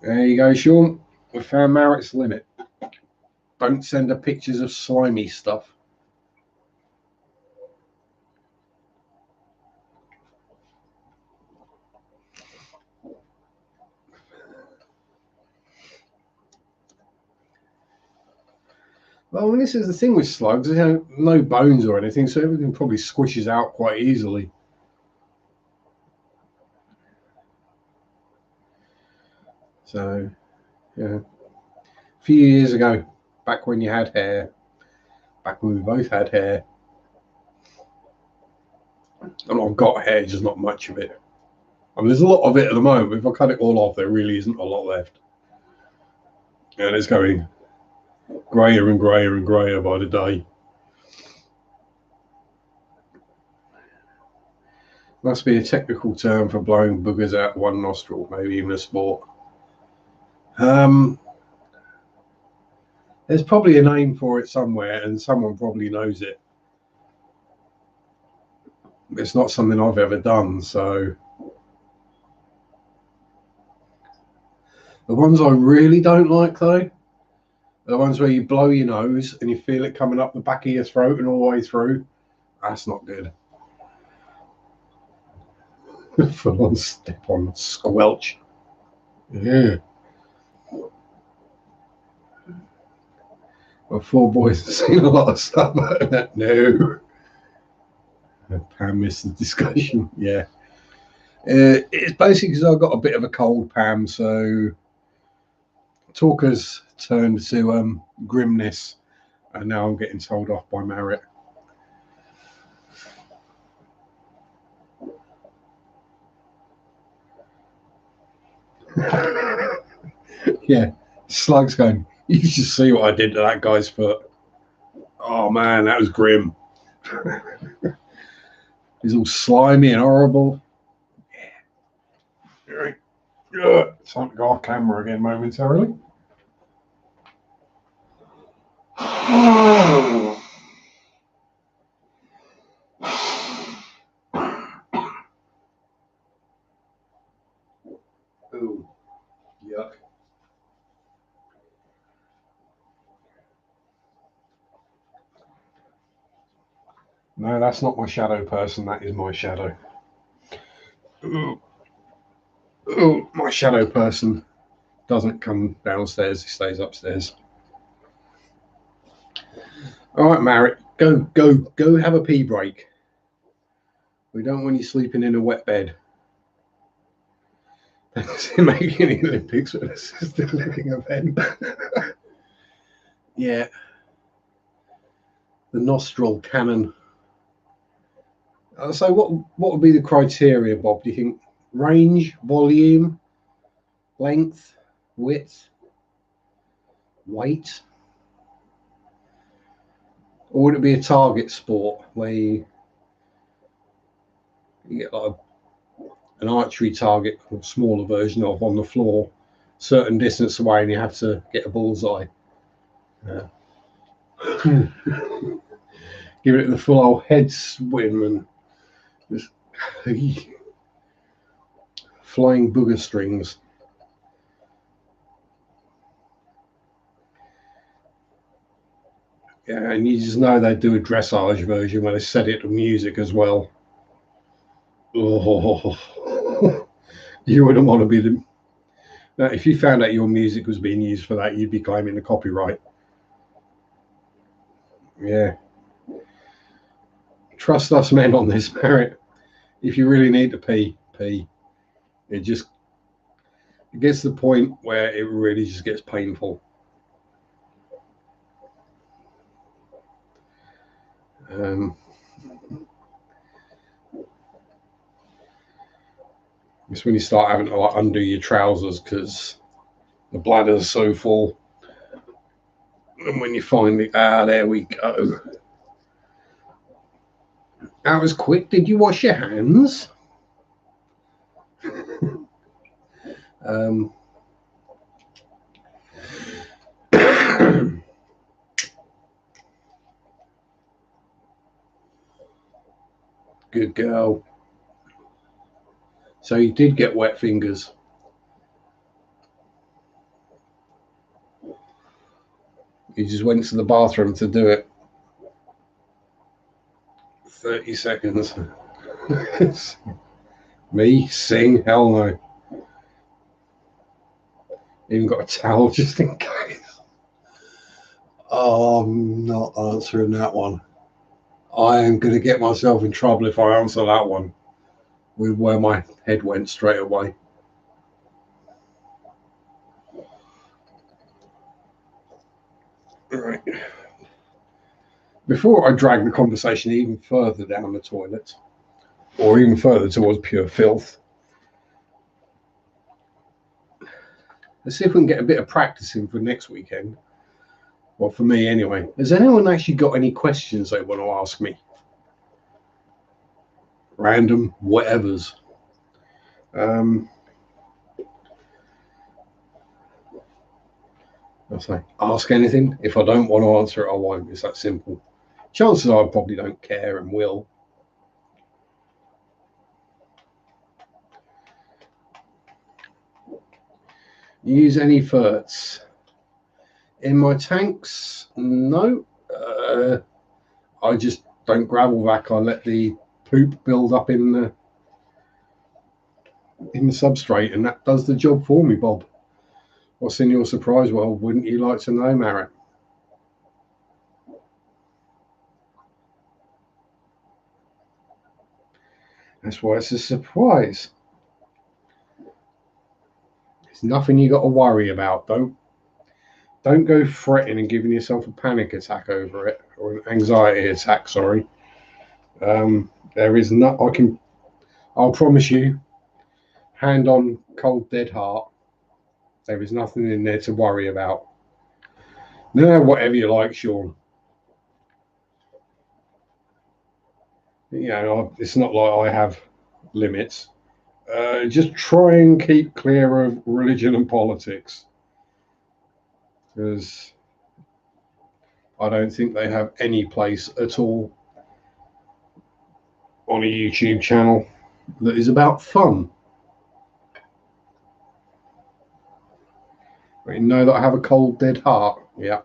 There you go, Sean. We found Marritt's limit. Don't send her pictures of slimy stuff. Well, I mean, this is the thing with slugs. They have no bones or anything, so everything probably squishes out quite easily. So, yeah. A few years ago, back when you had hair, back when we both had hair, and I've got hair, just not much of it. I mean, there's a lot of it at the moment, but if I cut it all off, there really isn't a lot left. And it's going greyer and greyer and greyer by the day. Must be a technical term for blowing boogers out one nostril, maybe even a sport. There's probably a name for it somewhere, and someone probably knows it. It's not something I've ever done, so... The ones I really don't like, though, are the ones where you blow your nose and you feel it coming up the back of your throat and all the way through. That's not good. Full on step on squelch. Yeah. Well, four boys have seen a lot of stuff like that. No. Pam missed the discussion. Yeah. It's basically because I've got a bit of a cold, Pam, so talk has turned to grimness, and now I'm getting told off by Marriott. Yeah, Slug's going, you should see what I did to that guy's foot. Oh man, that was grim. He's all slimy and horrible. Yeah. Time to go off camera again momentarily. Ooh, yuck. No, that's not my shadow person. That is my shadow. Ooh. Ooh, my shadow person doesn't come downstairs. He stays upstairs. All right, Marek, go have a pee break. We don't want you sleeping in a wet bed. Making the Olympics with assisted living event. Yeah. The nostril cannon. So what would be the criteria, Bob? Do you think range, volume, length, width, weight? Or would it be a target sport where you get like an archery target, or smaller version of, on the floor, certain distance away, and you have to get a bullseye? Give it the full old head swim and just flying booger strings. Yeah, and you just know they do a dressage version where they set it to music as well. Oh, you wouldn't want to be the. Now, if you found out your music was being used for that, you'd be claiming the copyright. Yeah. Trust us men on this, Barrett. If you really need to pee. It gets to the point where it really just gets painful. It's when you start having to like undo your trousers because the bladder's so full. And when you finally, there we go. That was quick. Did you wash your hands? Good girl. So you did get wet fingers. You just went to the bathroom to do it. 30 seconds. Me sing? Hell no. Even got a towel just in case. Oh, I'm not answering that one. I am going to get myself in trouble if I answer that one with where my head went straight away. Right. Before I drag the conversation even further down the toilet, or even further towards pure filth, let's see if we can get a bit of practice in for next weekend. Well, for me anyway. Has anyone actually got any questions they want to ask me? Random whatevers. I'll say, ask anything. If I don't want to answer it, I won't. It's that simple. Chances are I probably don't care and will. Use any ferts? In my tanks? No. I just don't gravel vac. I let the poop build up in the substrate, and that does the job for me, Bob. What's in your surprise world? Wouldn't you like to know, Marek? That's why it's a surprise. It's nothing you got to worry about. Don't go fretting and giving yourself a panic attack over it, or an anxiety attack. Sorry. There is not. I'll promise you, hand on cold dead heart, there is nothing in there to worry about. No, whatever you like, Sean. You know, it's not like I have limits. Just try and keep clear of religion and politics, because I don't think they have any place at all on a YouTube channel that is about fun. But you know that I have a cold dead heart. Yeah.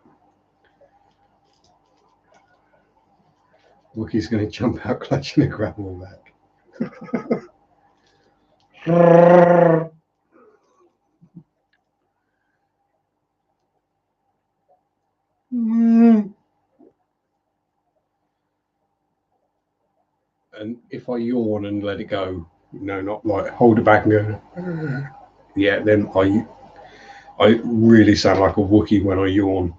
Wookie's going to jump out clutching a gravel back. And if I yawn and let it go, not like hold it back and go, yeah, then I really sound like a Wookiee when I yawn.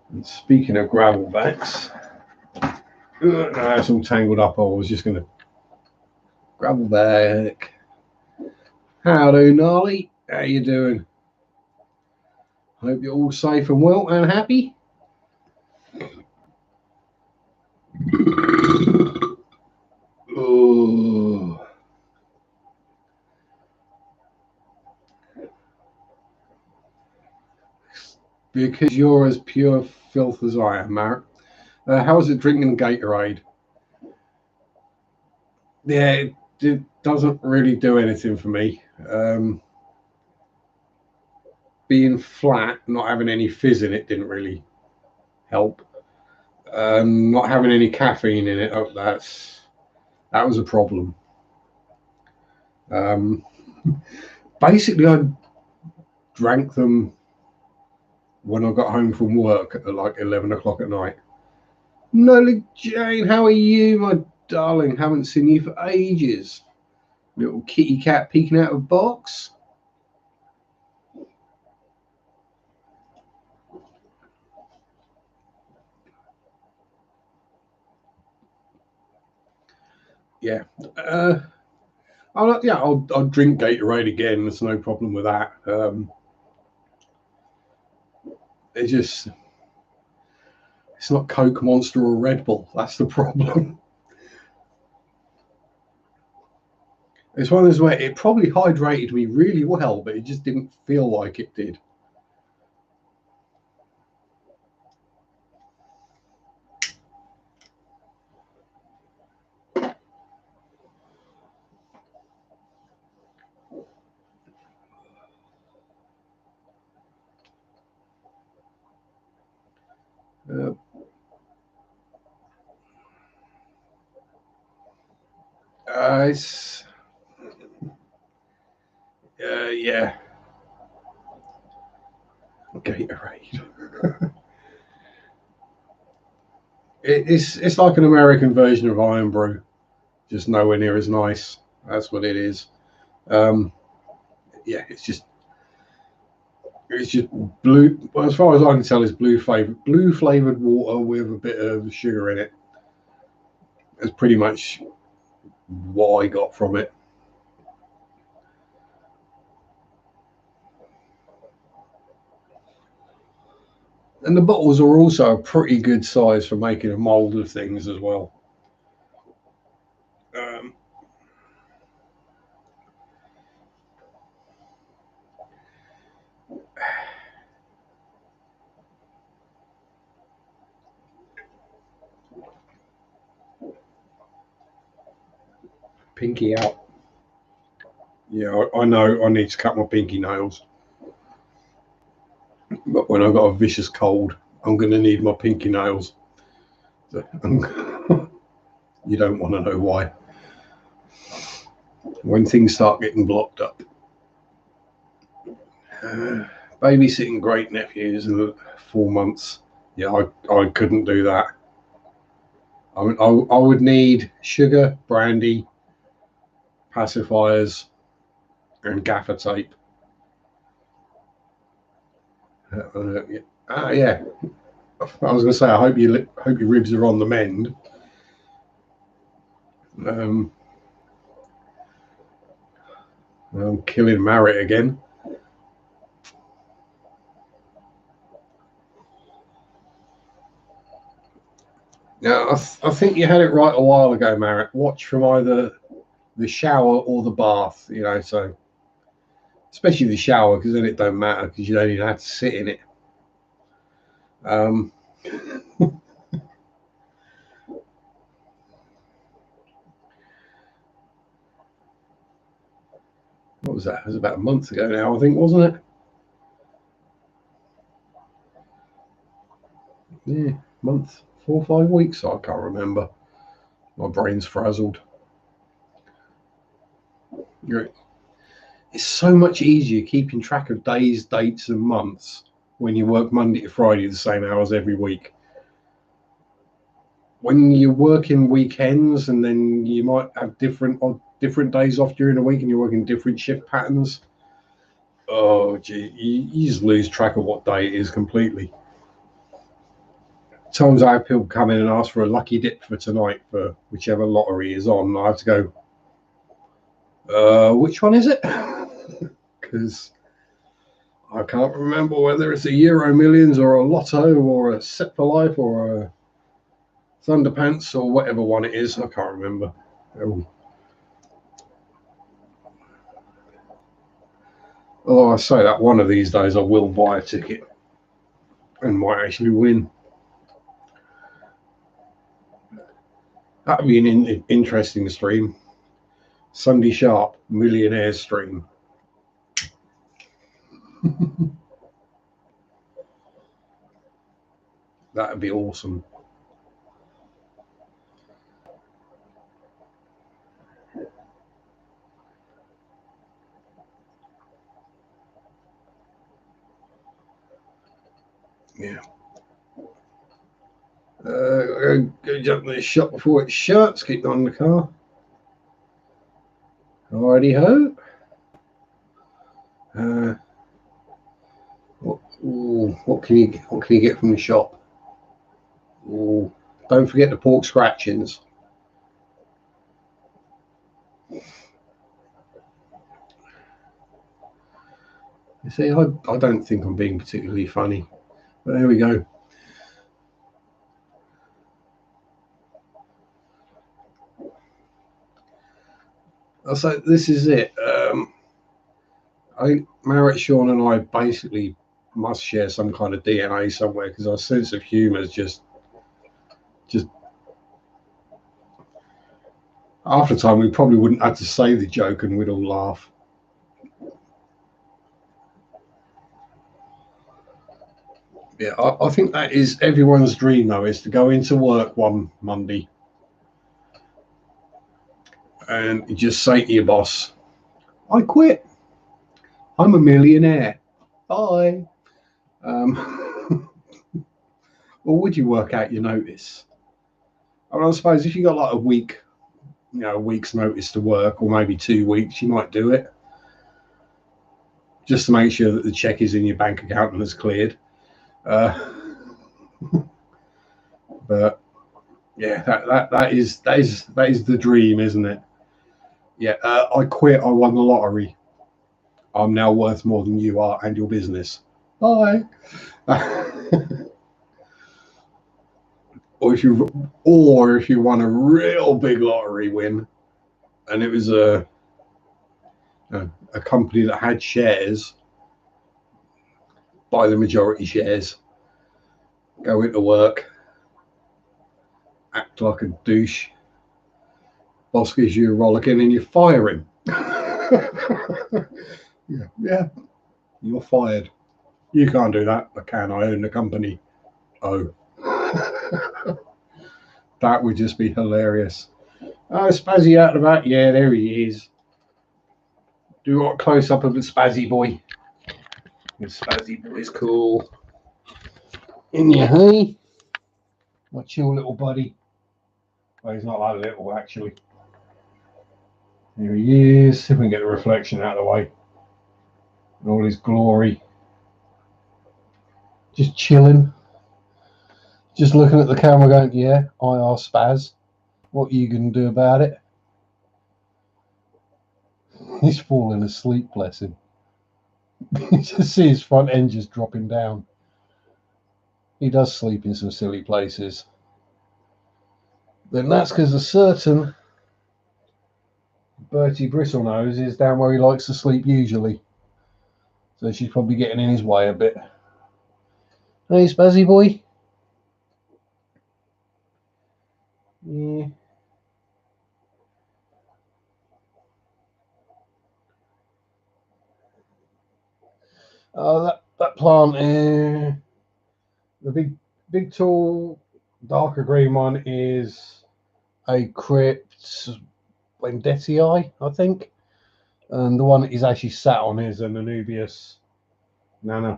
And speaking of gravel backs, no, it's all tangled up. I was just going to gravel back. Howdy, Gnarly. How you doing? Hope you're all safe and well and happy. Oh. Because you're as pure filth as I am, Marek. How is it drinking Gatorade? Yeah, it doesn't really do anything for me. Being flat, not having any fizz in it didn't really help. Not having any caffeine in it, that was a problem. Basically, I drank them when I got home from work at like 11 o'clock at night. Nolly Jane, how are you, my darling? Haven't seen you for ages. Little kitty cat peeking out of a box. Yeah. I'll drink Gatorade again. There's no problem with that. It's not Coke, Monster, or Red Bull. That's the problem. It's one of those where it probably hydrated me really well, but it just didn't feel like it did. It's yeah, Gatorade. It's like an American version of Iron Brew, just nowhere near as nice. That's what it is. Yeah, it's just blue. Well, as far as I can tell, it's blue flavored water with a bit of sugar in it. That's pretty much what I got from it. And the bottles are also a pretty good size for making a mold of things as well. Pinky out. Yeah, I know I need to cut my pinky nails. But when I've got a vicious cold, I'm going to need my pinky nails. You don't want to know why. When things start getting blocked up. Babysitting great nephews in 4 months. Yeah, I couldn't do that. I mean, I would need sugar, brandy, pacifiers, and gaffer tape. Yeah. I was going to say, I hope your ribs are on the mend. I'm killing Marriott again. Now, I think you had it right a while ago, Marriott. Watch from either the shower or the bath, so especially the shower, because then it don't matter because you don't even have to sit in it. What was that? It was about a month ago now, I think, wasn't it? month, 4 or 5 weeks. I can't remember. My brain's frazzled. It's so much easier keeping track of days, dates, and months when you work Monday to Friday the same hours every week. When you're working weekends and then you might have different days off during the week and you're working different shift patterns, oh gee, you just lose track of what day it is completely. Times I have people come in and ask for a lucky dip for tonight for whichever lottery is on, I have to go, which one is it? Because I can't remember whether it's a Euro Millions or a Lotto or a Set for Life or a Thunderpants or whatever one it is. I can't remember. Oh. Although I say that one of these days I will buy a ticket and might actually win. That'd be an interesting stream. Sunday Sharpe millionaire stream. That'd be awesome. Yeah. Go jump in the shop before it shuts. Keep on the car. Alrighty ho. What can you get from the shop? Ooh, don't forget the pork scratchings. You see, I don't think I'm being particularly funny, but there we go. So this is it. Marriott, Sean, and I basically must share some kind of DNA somewhere because our sense of humour is just after time we probably wouldn't have to say the joke and we'd all laugh. Yeah, I think that is everyone's dream though, is to go into work one Monday and you just say to your boss, I quit. I'm a millionaire. Bye. Or would you work out your notice? I suppose if you got like a week's notice to work, or maybe 2 weeks, you might do it just to make sure that the check is in your bank account and it's cleared. But yeah, that is the dream, isn't it? Yeah, I quit. I won the lottery. I'm now worth more than you are and your business. Bye. Or if you won a real big lottery win, and it was a company that had shares, buy the majority shares, go into work, act like a douche. Boss gives you a rollicking and you fire him. Yeah, you're fired. You can't do that. I can. I own the company. Oh. That would just be hilarious. Oh, Spazzy out and about. Yeah, there he is. Do you want a close up of the Spazzy boy? The Spazzy boy is cool. In your hey? What's your little buddy? Well, he's not that little, actually. Here he is. See if we can get the reflection out of the way. In all his glory. Just chilling. Just looking at the camera going, yeah, I are Spaz. What are you going to do about it? He's falling asleep, bless him. You just see his front end just dropping down. He does sleep in some silly places. Then that's because a certain Bertie Bristlenose is down where he likes to sleep usually. So she's probably getting in his way a bit. Hey, Spazzy boy. Yeah. Oh, that plant, the big tall Darker green one is a Crypt Vendetti, I think. And the one that he's actually sat on is an Anubius Nana.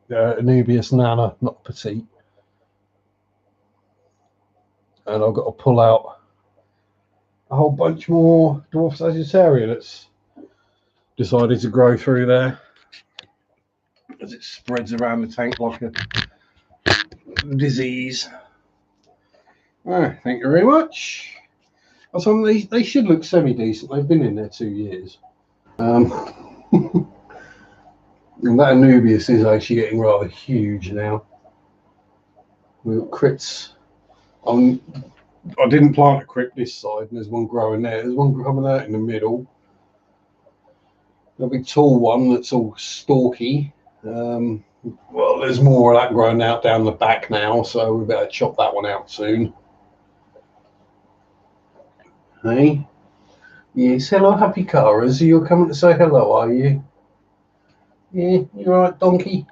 Anubius Nana, not Petite. And I've got to pull out a whole bunch more Dwarf Sagittaria that's decided to grow through there as it spreads around the tank like a disease. Oh, thank you very much. They should look semi-decent. They've been in there 2 years. And that Anubius is actually getting rather huge now. We've got Crypts. I didn't plant a Crypt this side, and there's one growing there. There's one coming out in the middle. A big tall one that's all stalky. Well, there's more of that growing out down the back now, so we better chop that one out soon. Hey? Yes, hello, happy Caras. You're coming to say hello, are you? Yeah, you alright, donkey?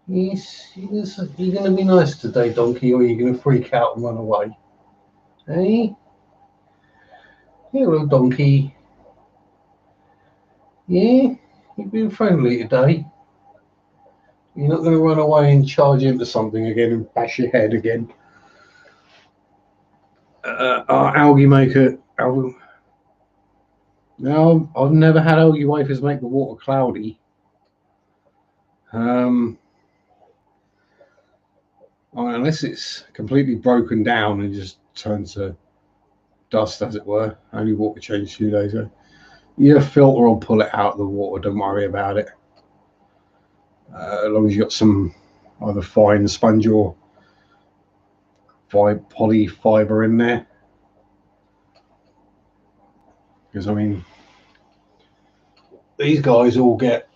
Yes, you're going to be nice today, donkey, or you're going to freak out and run away. Hey? Hello, donkey. Yeah, you've been friendly today. You're not going to run away and charge into something again and bash your head again. Our algae maker... No, I've never had algae wafers make the water cloudy. Unless it's completely broken down and just turns to dust, as it were. Only water changed 2 days ago. Your filter will pull it out of the water. Don't worry about it. As long as you got some either fine sponge or poly fiber in there. Because I mean, these guys all get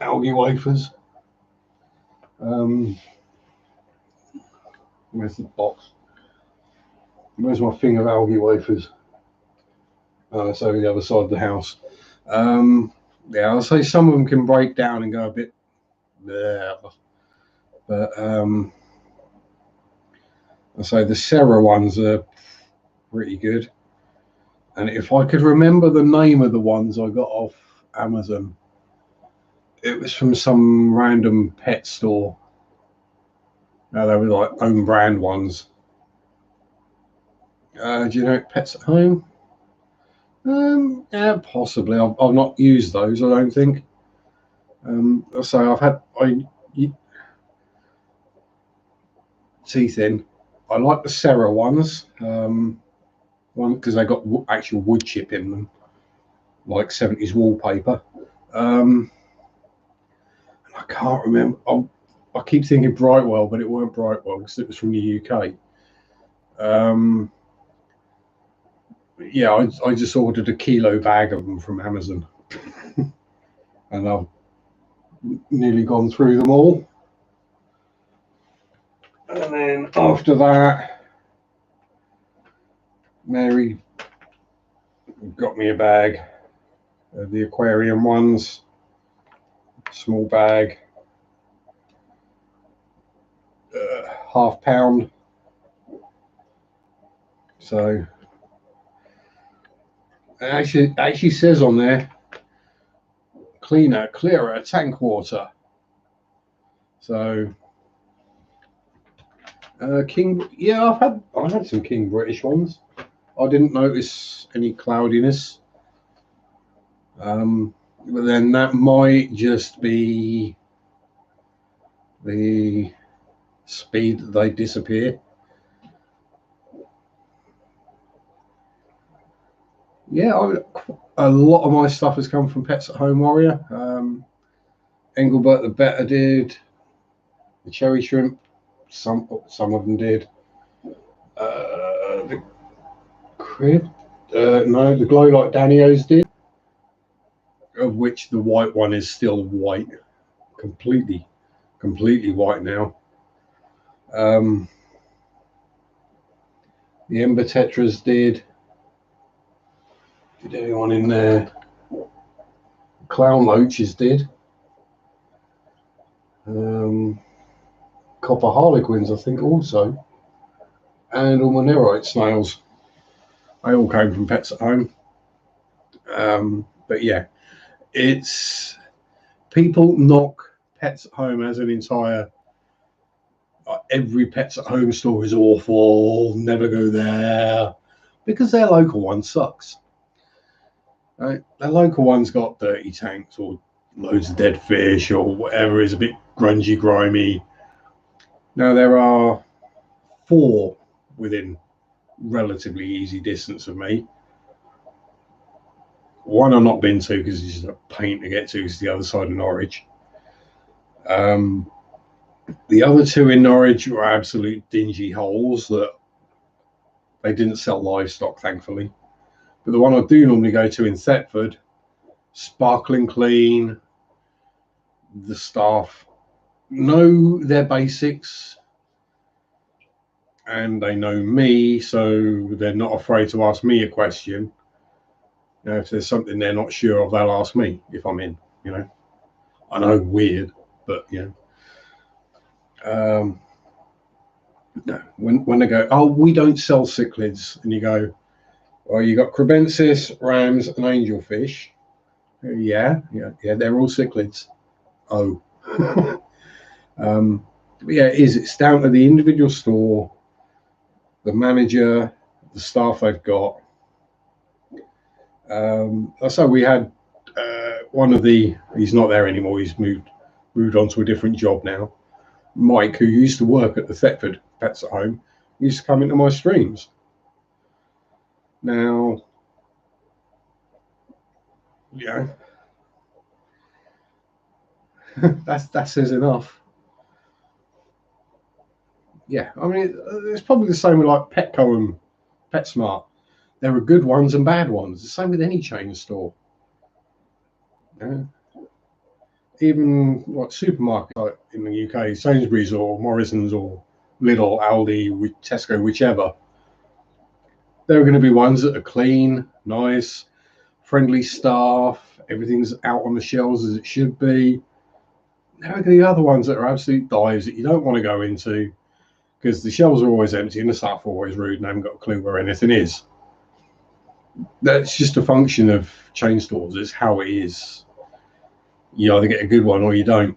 algae wafers. Where's the box? Where's my thing of algae wafers? It's over the other side of the house. Yeah, I'll say some of them can break down and go a bit bleh. But I'll say the Serra ones are pretty good. And if I could remember the name of the ones I got off Amazon, it was from some random pet store. They were like own brand ones. Do you know Pets at Home? Yeah, possibly. I've not used those, I don't think. So I've had teeth in. I like the Serra ones. One because they got actual wood chip in them, like 70s wallpaper. I can't remember. I keep thinking Brightwell, but it weren't Brightwell because it was from the UK. Yeah, I just ordered a kilo bag of them from Amazon, and I've nearly gone through them all. And then after that, Mary got me a bag of the aquarium ones, small bag, £half pound. So it actually says on there, clearer tank water. So King, yeah, I've had some King British ones. I didn't notice any cloudiness. But then that might just be the speed that they disappear. Yeah, a lot of my stuff has come from Pets at Home Warrior. Engelbert the Better did. The Cherry Shrimp, some of them did. The Crib, no, the Glow Like Danios did. Of which the white one is still white, completely white now. The Ember Tetras did. Did anyone in there? Clown Loaches did. Can't copper harlequins, I think, also, and all my nerite snails. They all came from Pets at Home. But yeah, it's people knock Pets at Home as an entire. Every Pets at Home store is awful. Never go there, because their local one sucks. Right? Their local one's got dirty tanks or loads of dead fish or whatever is a bit grungy, grimy. Now there are 4 within relatively easy distance of me. One I've not been to because it's just a pain to get to. It's the other side of Norwich. The other 2 in Norwich were absolute dingy holes that they didn't sell livestock, thankfully. But the one I do normally go to in Thetford, sparkling clean. The staff know their basics and they know me, so they're not afraid to ask me a question. You know, if there's something they're not sure of, they'll ask me if I'm in. You know, I know, weird, but you know. No, when they go, oh, we don't sell cichlids, and you go, well, you got crebensis, rams, and angelfish. Yeah, they're all cichlids. Oh, but yeah, it is. It's down to the individual store, the manager, the staff they've got. So we had one of he's not there anymore. He's moved on to a different job now. Mike, who used to work at the Thetford Pets at Home, used to come into my streams. Now, yeah, that says enough. Yeah, I mean, it's probably the same with like Petco and PetSmart. There are good ones and bad ones. The same with any chain store. Yeah. Even what supermarkets like in the UK, Sainsbury's or Morrison's or Lidl, Aldi, Tesco, whichever. There are going to be ones that are clean, nice, friendly staff. Everything's out on the shelves as it should be. There are going to be other ones that are absolute dives that you don't want to go into because the shelves are always empty and the staff are always rude and haven't got a clue where anything is. That's just a function of chain stores. It's how it is. You either get a good one or you don't,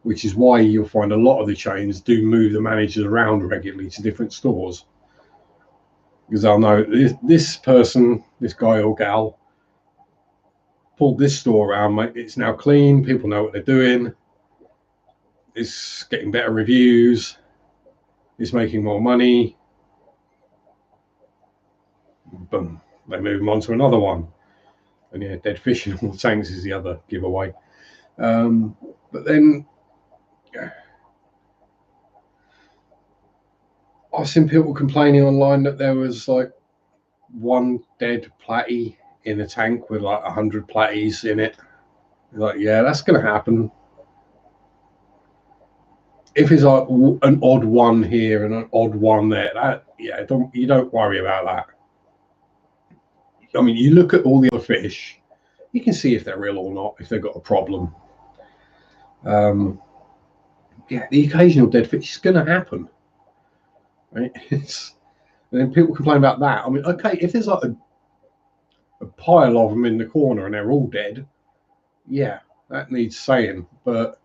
which is why you'll find a lot of the chains do move the managers around regularly to different stores, because they'll know this person, this guy or gal, pulled this store around, mate. It's now clean. People know what they're doing. It's getting better reviews. It's making more money. Boom. They move them on to another one. And yeah, dead fish in all the tanks is the other giveaway. But then I've seen people complaining online that there was like one dead platy in a tank with like 100 platies in it. Like, yeah, that's going to happen. If it's like an odd one here and an odd one there, you don't worry about that. I mean, you look at all the other fish, you can see if they're real or not, if they've got a problem. Yeah, the occasional dead fish is going to happen. Right? And then people complain about that. I mean, okay, if there's like a pile of them in the corner and they're all dead, yeah, that needs saying. But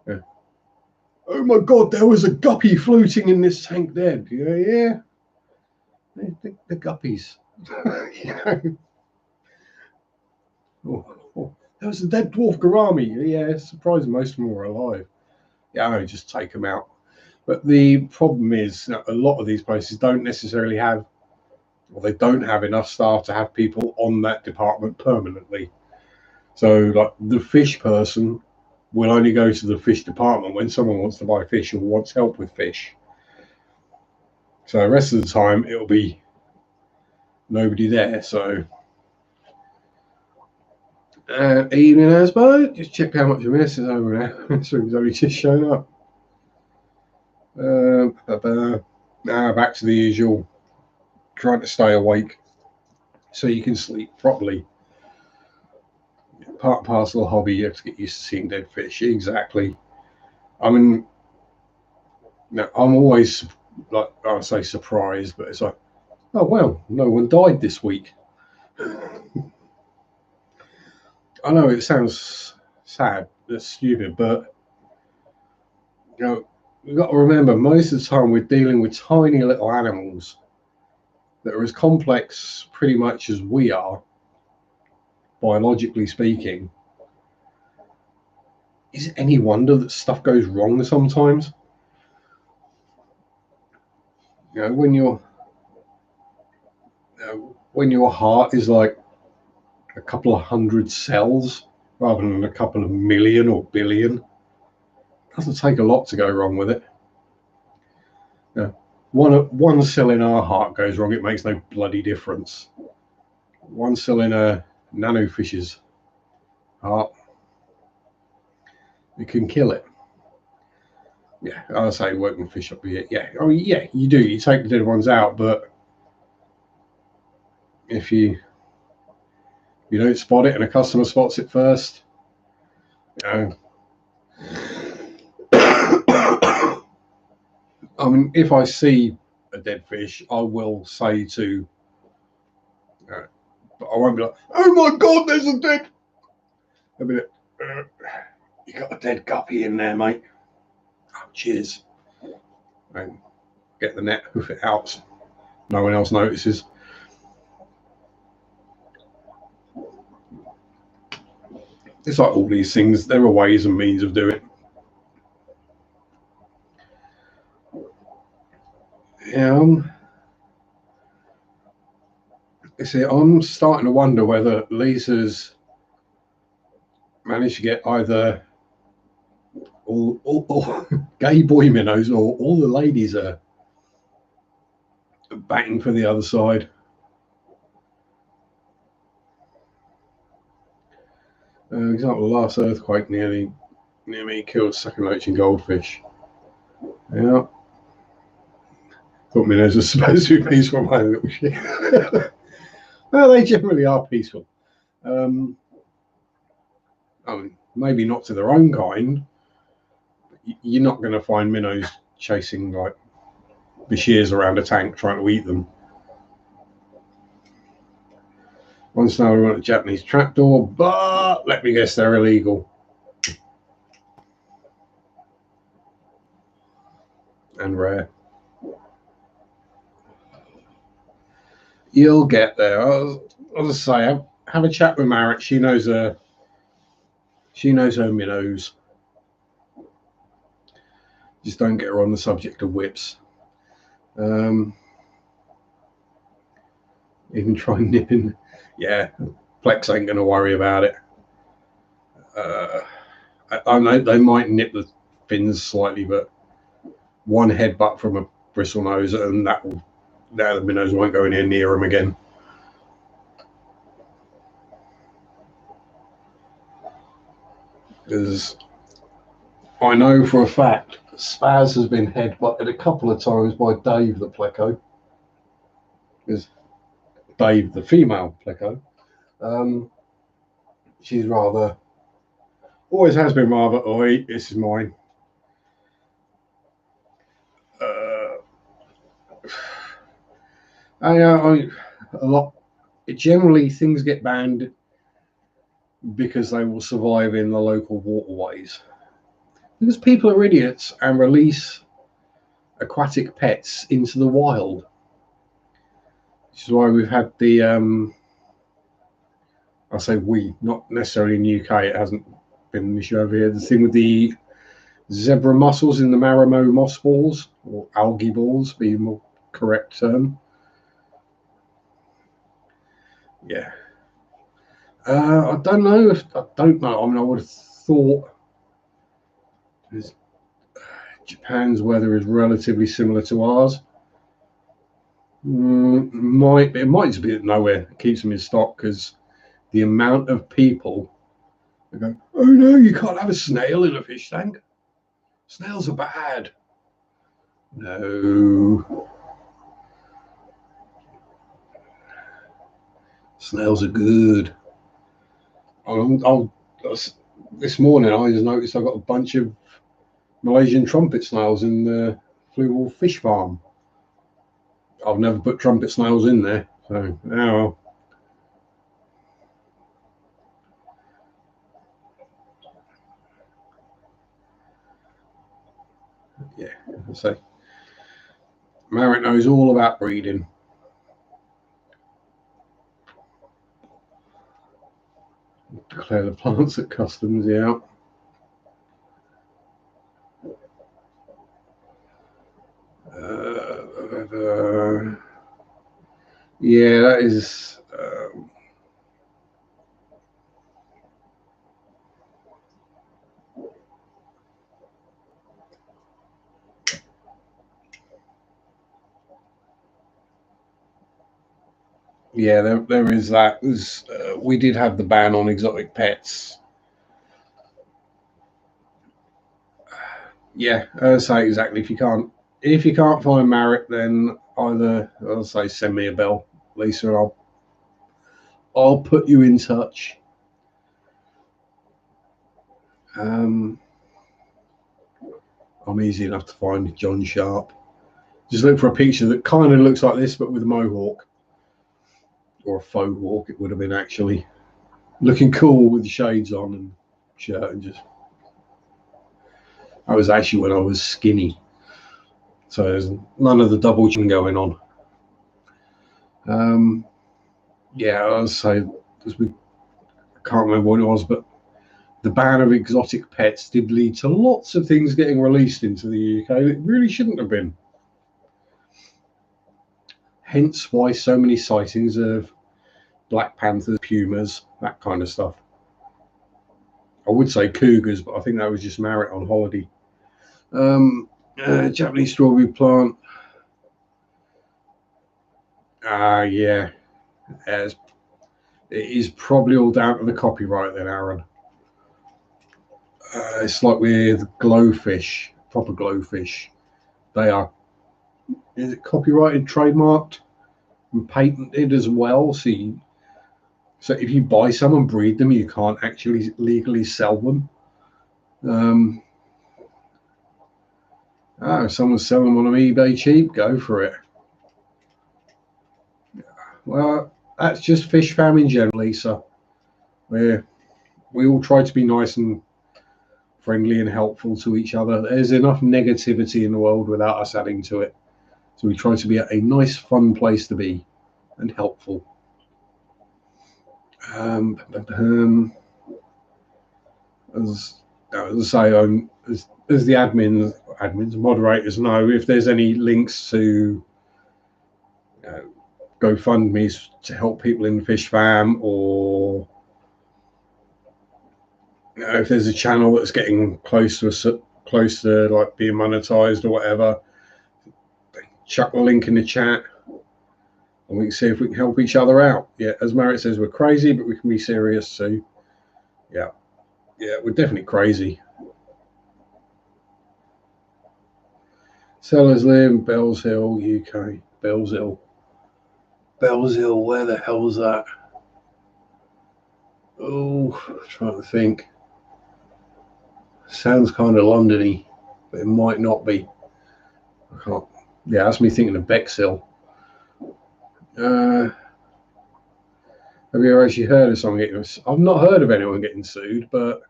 oh my God, there was a guppy floating in this tank dead. Yeah. The guppies. You know. There was a dead dwarf gourami. Yeah, it's surprising most of them were alive. Yeah, I just take them out. But the problem is a lot of these places don't necessarily have, or they don't have enough staff to have people on that department permanently. So like the fish person will only go to the fish department when someone wants to buy fish or wants help with fish. So the rest of the time it'll be nobody there. So evening, Asbo. Just check how much of this is over now. So he's only just shown up. Now back to the usual, trying to stay awake so you can sleep properly. Part and parcel of the hobby, you have to get used to seeing dead fish. Exactly. I mean, Now, I'm always, like I say, surprised, but it's like, oh well, no one died this week. I know it sounds sad, it's stupid, but you've got to remember, most of the time we're dealing with tiny little animals that are as complex, pretty much, as we are, biologically speaking. Is it any wonder that stuff goes wrong sometimes? When your heart is like a couple of hundred cells rather than a couple of million or billion, it doesn't take a lot to go wrong with it. One cell in our heart goes wrong, it makes no bloody difference. One cell in a nanofish's heart, it can kill it. Yeah, I say working fish up here. Yeah, I mean, yeah, you do. You take the dead ones out, but if you don't spot it and a customer spots it first, I mean, if I see a dead fish, I will say to, but I won't be like, oh my God, there's a dead. I'll be like, you got a dead guppy in there, mate. Oh, cheers. And get the net, hoof it out. No one else notices. It's like all these things, there are ways and means of doing it. You see, I'm starting to wonder whether Lisa's managed to get either all gay boy minnows or all the ladies are batting for the other side. Example, the last earthquake near me killed second-loaching goldfish. Yeah. Thought minnows were supposed to be peaceful, my little shit. Well, they generally are peaceful. I mean, maybe not to their own kind. You're not going to find minnows chasing like Bashirs around a tank trying to eat them. Once now we want a Japanese trapdoor, but let me guess, they're illegal. And rare. You'll get there. I'll just say, have a chat with Marit. She knows her minnows. Just don't get her on the subject of whips. Even try nipping. Yeah, Plex ain't going to worry about it. I know they might nip the fins slightly, but one headbutt from a bristle nose, and the minnows won't go anywhere near them again. Because I know for a fact Spaz has been headbutted a couple of times by Dave the Pleco. Because Dave, the female Pleco, she's always has been rather, oi, this is mine. A lot. Generally, things get banned because they will survive in the local waterways. Because people are idiots and release aquatic pets into the wild. Which is why we've had the, I say we, not necessarily in the UK, it hasn't been an issue over here, the thing with the zebra mussels in the Marimo moss balls, or algae balls, be a more correct term. Yeah. I don't know. I mean, I would have thought Japan's weather is relatively similar to ours. It might just be that nowhere keeps them in stock because the amount of people that go, oh no, you can't have a snail in a fish tank. Snails are bad. No. Snails are good. This morning I just noticed I've got a bunch of Malaysian trumpet snails in the fluval fish farm. I've never put trumpet snails in there, so well. Yeah, so Marek knows all about breeding. Declare the plants at customs, yeah. Yeah, that is. Yeah, there is that. We did have the ban on exotic pets. Yeah, say exactly. If you can't find Marek, then either I'll say send me a bell, Lisa, and I'll put you in touch. I'm easy enough to find, John Sharpe. Just look for a picture that kind of looks like this, but with a mohawk. Or a faux hawk, it would have been actually. Looking cool with the shades on and shirt and just. That was actually when I was skinny. So there's none of the double chin going on. Yeah, I was say, because I can't remember what it was, but the ban of exotic pets did lead to lots of things getting released into the UK that really shouldn't have been. Hence why so many sightings of black panthers, pumas, that kind of stuff. I would say cougars, but I think that was just Marek on holiday. Japanese strawberry plant. Yeah. It is probably all down to the copyright then, Aaron. It's like with glowfish, proper glowfish. They are, is it copyrighted, trademarked, and patented as well? So if you buy some and breed them, you can't actually legally sell them. If someone's selling them on eBay cheap, go for it. Well, that's just fish farming generally, so we all try to be nice and friendly and helpful to each other. There's enough negativity in the world without us adding to it. So we try to be a nice, fun place to be and helpful. As I say, as the admins, moderators know, if there's any links to GoFundMe's to help people in the fish farm, or if there's a channel that's getting close to like being monetized or whatever, chuck the link in the chat and we can see if we can help each other out. Yeah, as Marek says, we're crazy, but we can be serious too. Yeah, we're definitely crazy. Sellers live in Bells Hill, UK. Bells Hill, where the hell's that? Oh, I'm trying to think. Sounds kind of Londony, but it might not be. I can't. Yeah, that's me thinking of Bexhill. Have you ever actually heard of someone getting? I've not heard of anyone getting sued, but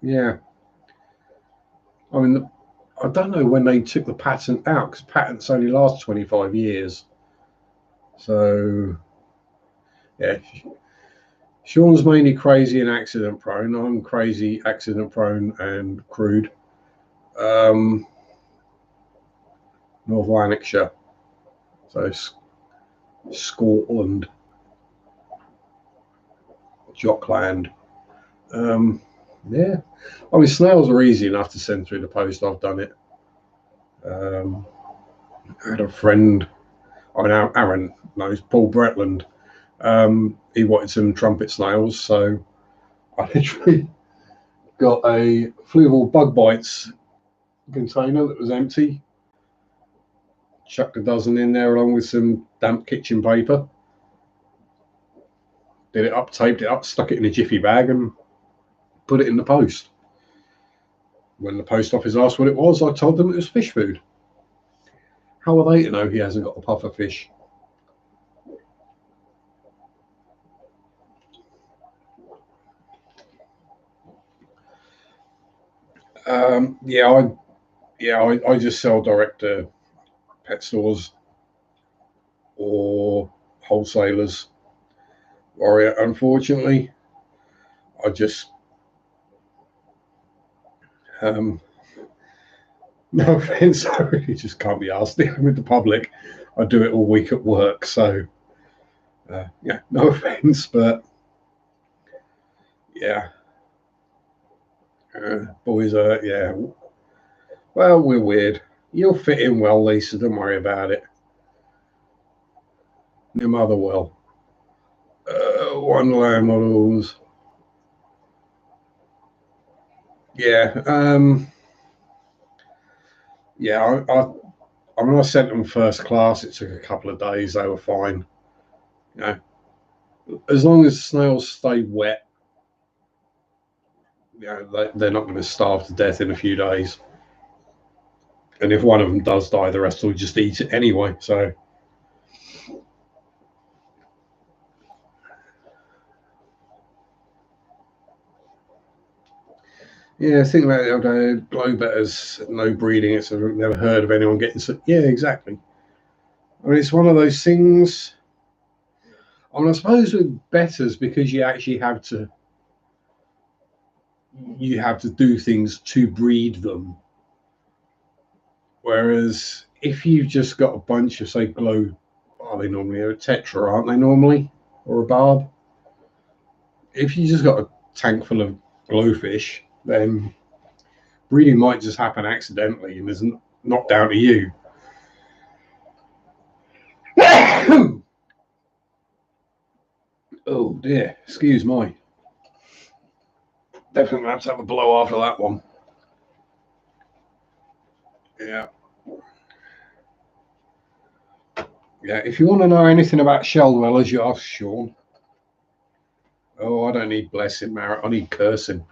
yeah. I mean, I don't know when they took the patent out, because patents only last 25 years. So, yeah. Sean's mainly crazy and accident prone. I'm crazy, accident prone, and crude. North Lanarkshire. So, Scotland. Jockland. Yeah. I mean, snails are easy enough to send through the post. I've done it. I had a friend, I mean, Aaron knows, Paul Bretland. He wanted some trumpet snails, so I literally got a fluval bug bites container that was empty, chucked a dozen in there along with some damp kitchen paper, did it up, taped it up, stuck it in a jiffy bag and put it in the post. When the post office asked what it was, I told them it was fish food. How are they to know he hasn't got a puffer fish? I just sell direct to pet stores or wholesalers. Or unfortunately, I just no offense, I really just can't be asked dealing with the public. I do it all week at work, so no offense, but yeah, boys are Well, we're weird. You'll fit in well, Lisa. Don't worry about it. Your mother will. One line models. Yeah. I mean, I sent them first class. It took a couple of days. They were fine. You know, as long as snails stay wet, they're not going to starve to death in a few days. And if one of them does die, the rest will just eat it anyway. So. Yeah, think about it. Glowbetters, no breeding. I've never heard of anyone getting sick. Yeah, exactly. I mean, it's one of those things. I mean, I suppose with betters, because you actually have to do things to breed them. Whereas if you've just got a bunch of, say, glow, are they normally a tetra? Aren't they normally, or a barb? If you just got a tank full of glowfish, then breeding might just happen accidentally and isn't not down to you. Oh dear, excuse me. Definitely have to have a blow after that one. Yeah. Yeah, if you want to know anything about shell dwellers, you ask Sean. Oh, I don't need blessing, Marrett. I need cursing.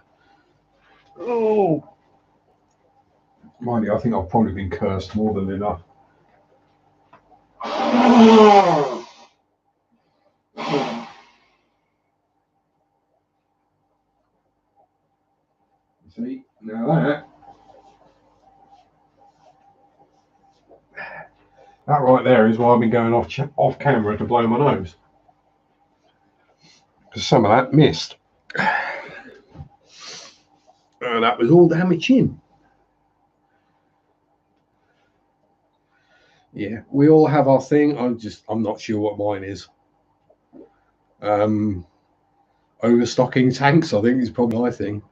Oh. Mind you, I think I've probably been cursed more than enough. See, now that right there is why I've been going off camera to blow my nose. Because some of that missed. That was all down my chin. Yeah, we all have our thing. I'm not sure what mine is. Overstocking tanks, I think, is probably my thing.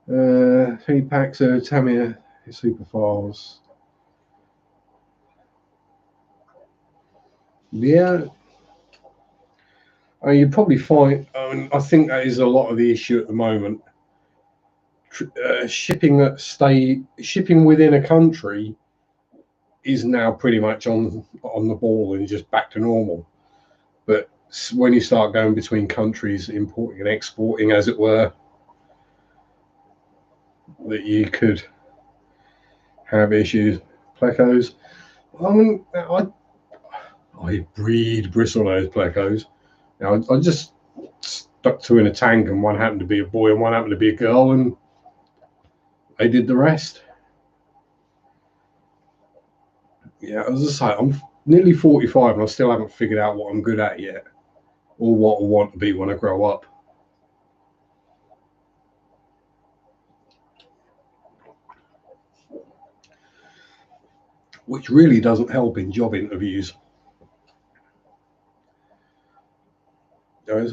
3 packs of Tamiya Superfiles. Yeah. You probably find, I think that is a lot of the issue at the moment. Shipping within a country is now pretty much on the ball and just back to normal. But when you start going between countries, importing and exporting, as it were, that you could have issues. Plecos. I mean, I breed bristlenose plecos. Now, I just stuck 2 in a tank, and one happened to be a boy and one happened to be a girl, and they did the rest. Yeah, as I say, I'm nearly 45 and I still haven't figured out what I'm good at yet, or what I want to be when I grow up. Which really doesn't help in job interviews. What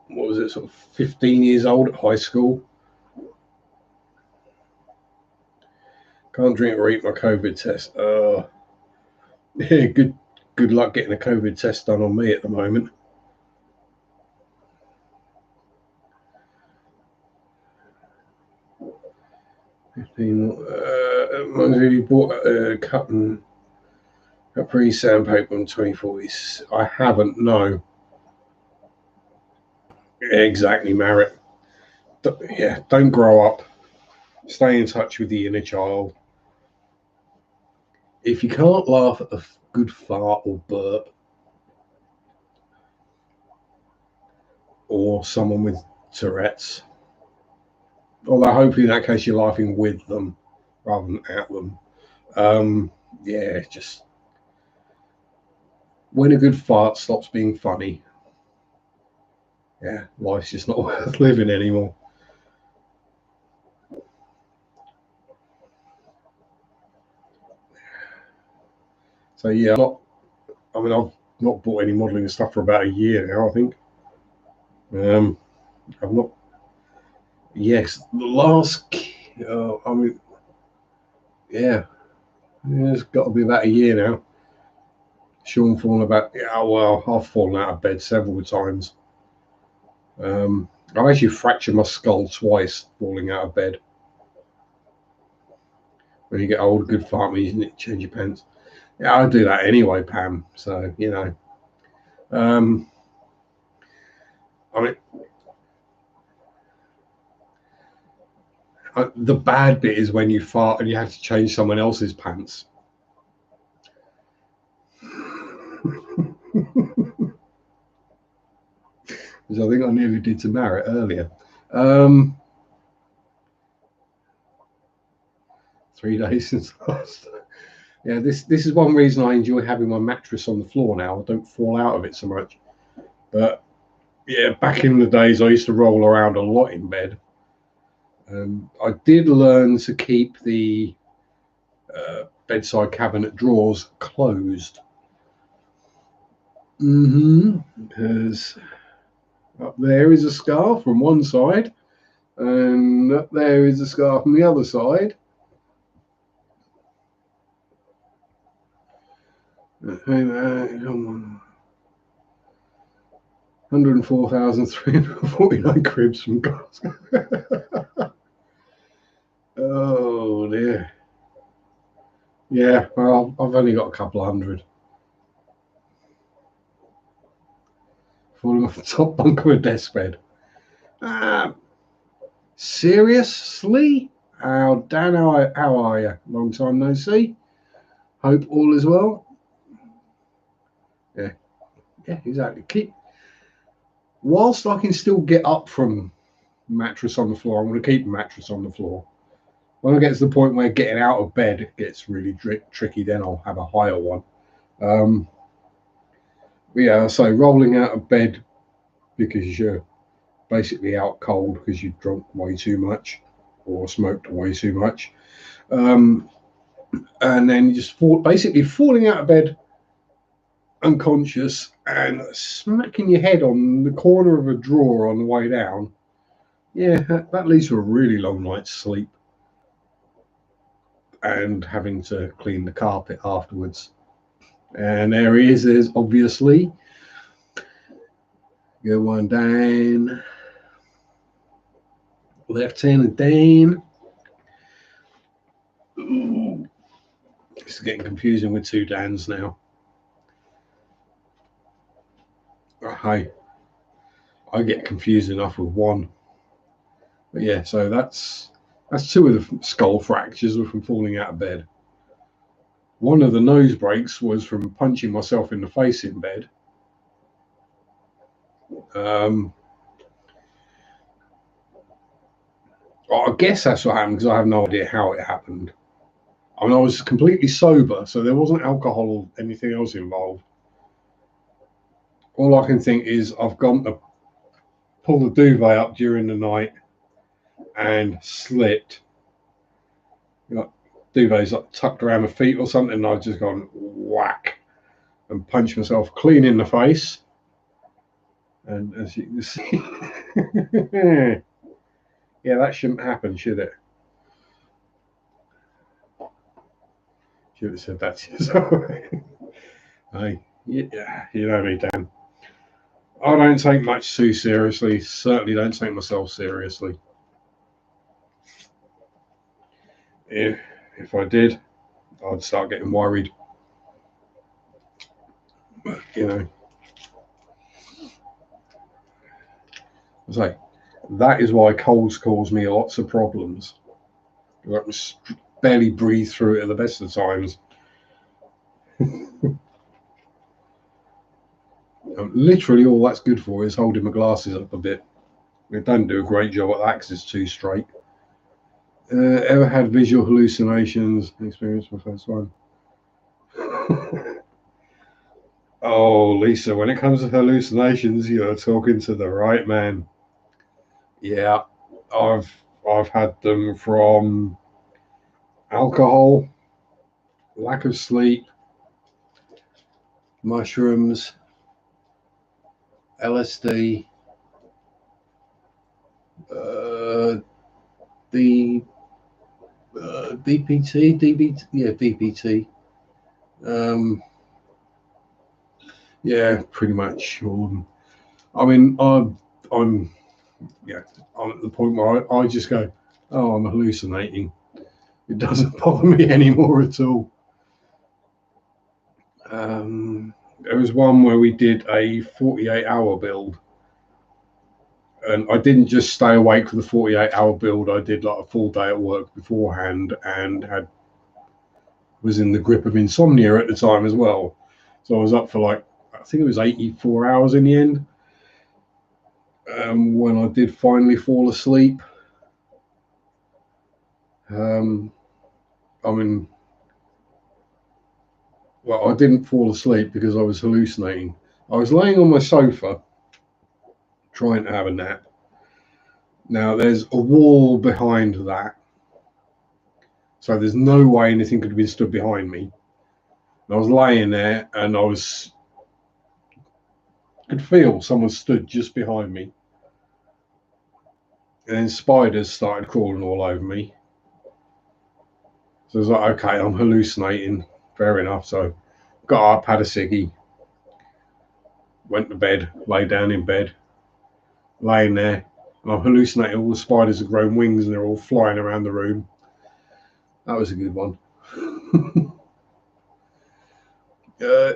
was it, sort of 15 years old at high school? Can't drink or eat my COVID test. Yeah, good luck getting a COVID test done on me at the moment. You bought a cut and Capri sandpaper on 2040s. I haven't, no. Exactly, Marrett. yeah, don't grow up. Stay in touch with the inner child. If you can't laugh at a good fart or burp, or someone with Tourette's, although hopefully in that case you're laughing with them rather than at them. Yeah, just when a good fart stops being funny, yeah, life's just not worth living anymore. So yeah, I've not bought any modelling stuff for about a year now, I think. I've not. Yes, the last. I mean, yeah, it's got to be about a year now. Sean fallen about. Yeah, well, I've fallen out of bed several times. I've actually fractured my skull twice falling out of bed. When you get older, good fart means you need to change your pants. Yeah, I do that anyway, Pam. So you know. I mean, the bad bit is when you fart and you have to change someone else's pants. Which I think I nearly did to Marriott earlier. 3 days since last. Yeah, this is one reason I enjoy having my mattress on the floor now. I don't fall out of it so much. But yeah, back in the days, I used to roll around a lot in bed. I did learn to keep the bedside cabinet drawers closed. Because up there is a scarf from one side, and up there is a scarf from the other side. 104,349 cribs from Glasgow. Oh dear. Yeah, well, I've only got a couple of hundred. Falling off the top bunk of a desk bed. Seriously? Dan, how are you? Long time no see. Hope all is well. Yeah, exactly. Whilst I can still get up from mattress on the floor, I'm going to keep the mattress on the floor. When I get to the point where getting out of bed gets really tricky, then I'll have a higher one. Yeah, so rolling out of bed because you're basically out cold because you've drunk way too much or smoked way too much. And then you just basically falling out of bed unconscious and smacking your head on the corner of a drawer on the way down. Yeah, that leads to a really long night's sleep and having to clean the carpet afterwards. And there he is, there's obviously. Go one down. Left hand down. Ooh. It's getting confusing with 2 Dans now. Hey, I get confused enough with one. But yeah, so that's 2 of the skull fractures were from falling out of bed. One of the nose breaks was from punching myself in the face in bed. I guess that's what happened because I have no idea how it happened. I mean, I was completely sober, so there wasn't alcohol or anything else involved. All I can think is I've gone to pull the duvet up during the night and slipped. You know, duvet's like tucked around my feet or something, and I've just gone whack and punched myself clean in the face. And as you can see, yeah, that shouldn't happen, should it? Should have said that to yourself. Hey, yeah, you know me, Dan. I don't take much too seriously. Certainly don't take myself seriously. If I did, I'd start getting worried. But, you know, I say, That is why colds cause me lots of problems. I can barely breathe through it at the best of times. Literally all that's good for is holding my glasses up a bit. They don't do a great job at that because it's too straight. Ever had visual hallucinations? Experience my first one. Oh, Lisa, when it comes to hallucinations, you're talking to the right man. Yeah, I've had them from alcohol, lack of sleep, mushrooms, LSD, the DPT, DBT, yeah, DPT. Yeah, pretty much all of them. I mean, I'm yeah, I'm at the point where I just go, oh, I'm hallucinating. It doesn't bother me anymore at all. There was one where we did a 48-hour build, and I didn't just stay awake for the 48-hour build. I did like a full day at work beforehand, and was in the grip of insomnia at the time as well. So I was up for like, I think it was 84 hours in the end. When I did finally fall asleep, I mean, well, I didn't fall asleep because I was hallucinating. I was laying on my sofa trying to have a nap. Now, there's a wall behind that, so there's no way anything could have been stood behind me. And I was laying there, and could feel someone stood just behind me. And then spiders started crawling all over me. So I was like, okay, I'm hallucinating. Fair enough. So got up, had a ciggy, went to bed, lay down in bed, laying there. And I'm hallucinating all the spiders have grown wings and they're all flying around the room. That was a good one.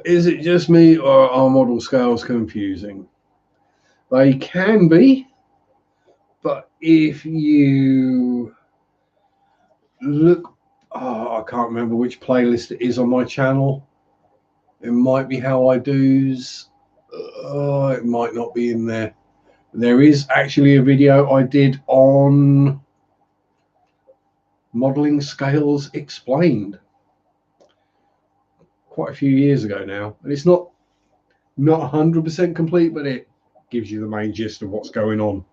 Is it just me or are model scales confusing? They can be, but if you look, I can't remember which playlist it is on my channel. It might be How I Do's. It might not be in there. There is actually a video I did on modeling scales explained quite a few years ago now, and it's not 100% complete, but it gives you the main gist of what's going on.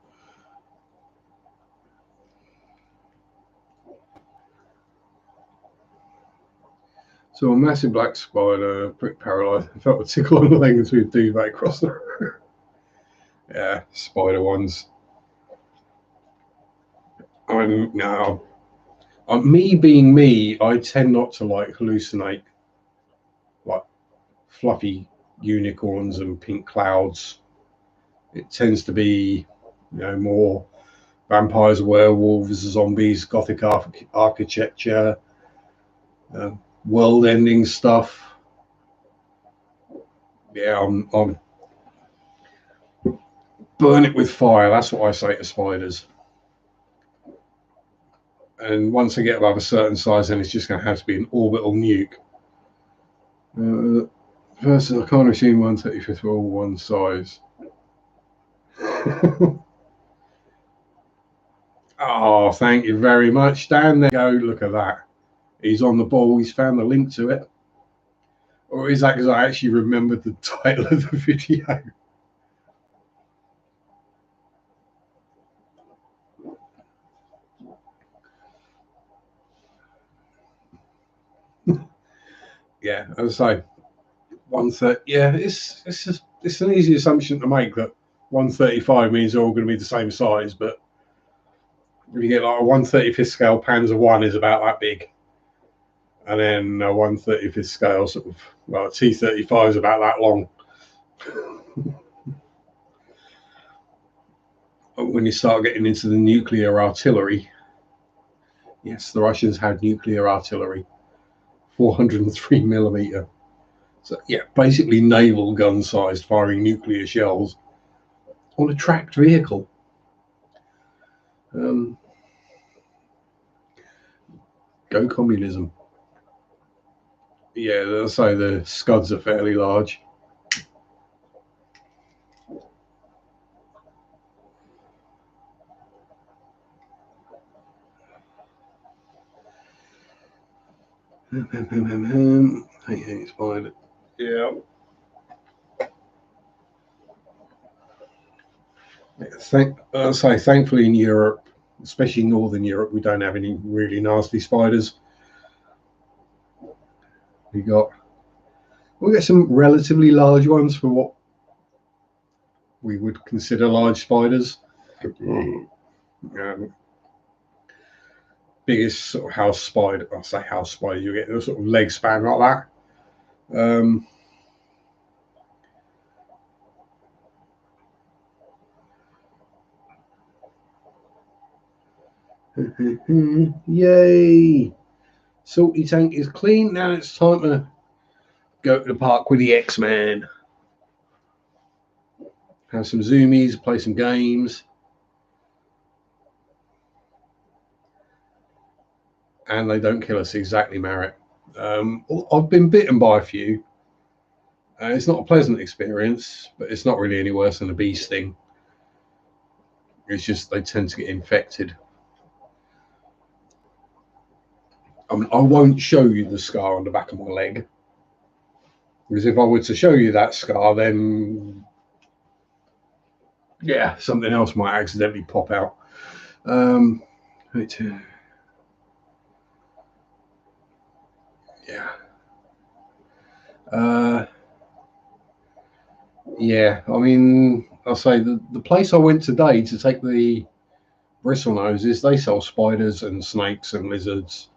So a massive black spider, prick paralyzed. I felt a tickle on the leg as we do that across the room. Yeah, spider ones. Me being me, I tend not to like hallucinate like fluffy unicorns and pink clouds. It tends to be, more vampires, werewolves, zombies, gothic architecture, world-ending stuff. Yeah, I'm burn it with fire. That's what I say to spiders. And once I get above a certain size, then it's just going to have to be an orbital nuke. First, I can't assume 1/35 are all one size. Oh, thank you very much, Dan. There you go. Look at that. He's on the ball. He's found the link to it. Or is that because I actually remembered the title of the video? Yeah, as I say, 130. Yeah, it's an easy assumption to make that 135 means they're all going to be the same size, but if you get like a 1/35 scale Panzer I is about that big, and then a 1/35 scale sort of, well, T-35 is about that long. When you start getting into the nuclear artillery, yes, the Russians had nuclear artillery, 403 millimeter. So yeah, basically naval gun sized, firing nuclear shells on a tracked vehicle. Go communism. Yeah, they'll say the scuds are fairly large. Hey, spider. Yeah. Thankfully in Europe, especially Northern Europe, we don't have any really nasty spiders. We got some relatively large ones for what we would consider large spiders. Biggest sort of house spider, I'll say house spider, you get a sort of leg span like that. Yay! Salty tank is clean. Now it's time to go to the park with the X-Man. Have some zoomies, play some games. And they don't kill us exactly, Marek. I've been bitten by a few. It's not a pleasant experience, but it's not really any worse than a bee sting. It's just they tend to get infected. I mean, I won't show you the scar on the back of my leg, because if I were to show you that scar, then yeah, something else might accidentally pop out. Yeah. Yeah, I mean, I'll say the place I went today to take the bristle noses, they sell spiders and snakes and lizards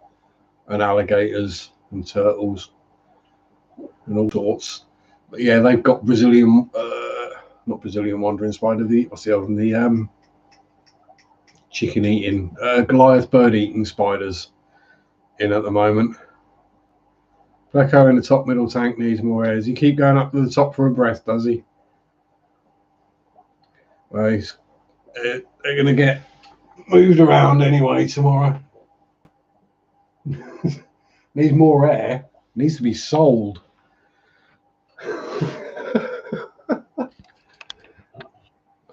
and alligators and turtles and all sorts. But yeah, they've got Brazilian, not Brazilian wandering spider. What's the other one? The chicken eating, Goliath bird eating spiders in at the moment. Blacko in the top middle tank needs more air. Does he keep going up to the top for a breath? Does he? Well, they're going to get moved around anyway tomorrow. Needs more air. Needs to be sold.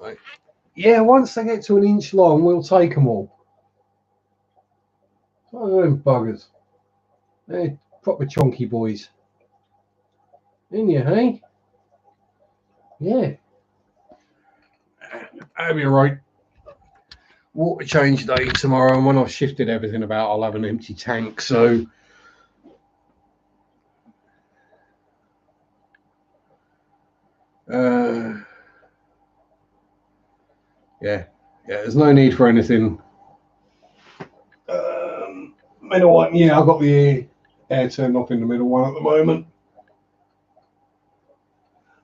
Right. Yeah, once they get to an inch long, we'll take them all. Oh, them buggers. They're proper chonky boys. In you, hey? Yeah. That'll be right. Water change day tomorrow, and when I've shifted everything about, I'll have an empty tank. So, yeah, there's no need for anything. Middle one, yeah, I've got the air turned off in the middle one at the moment.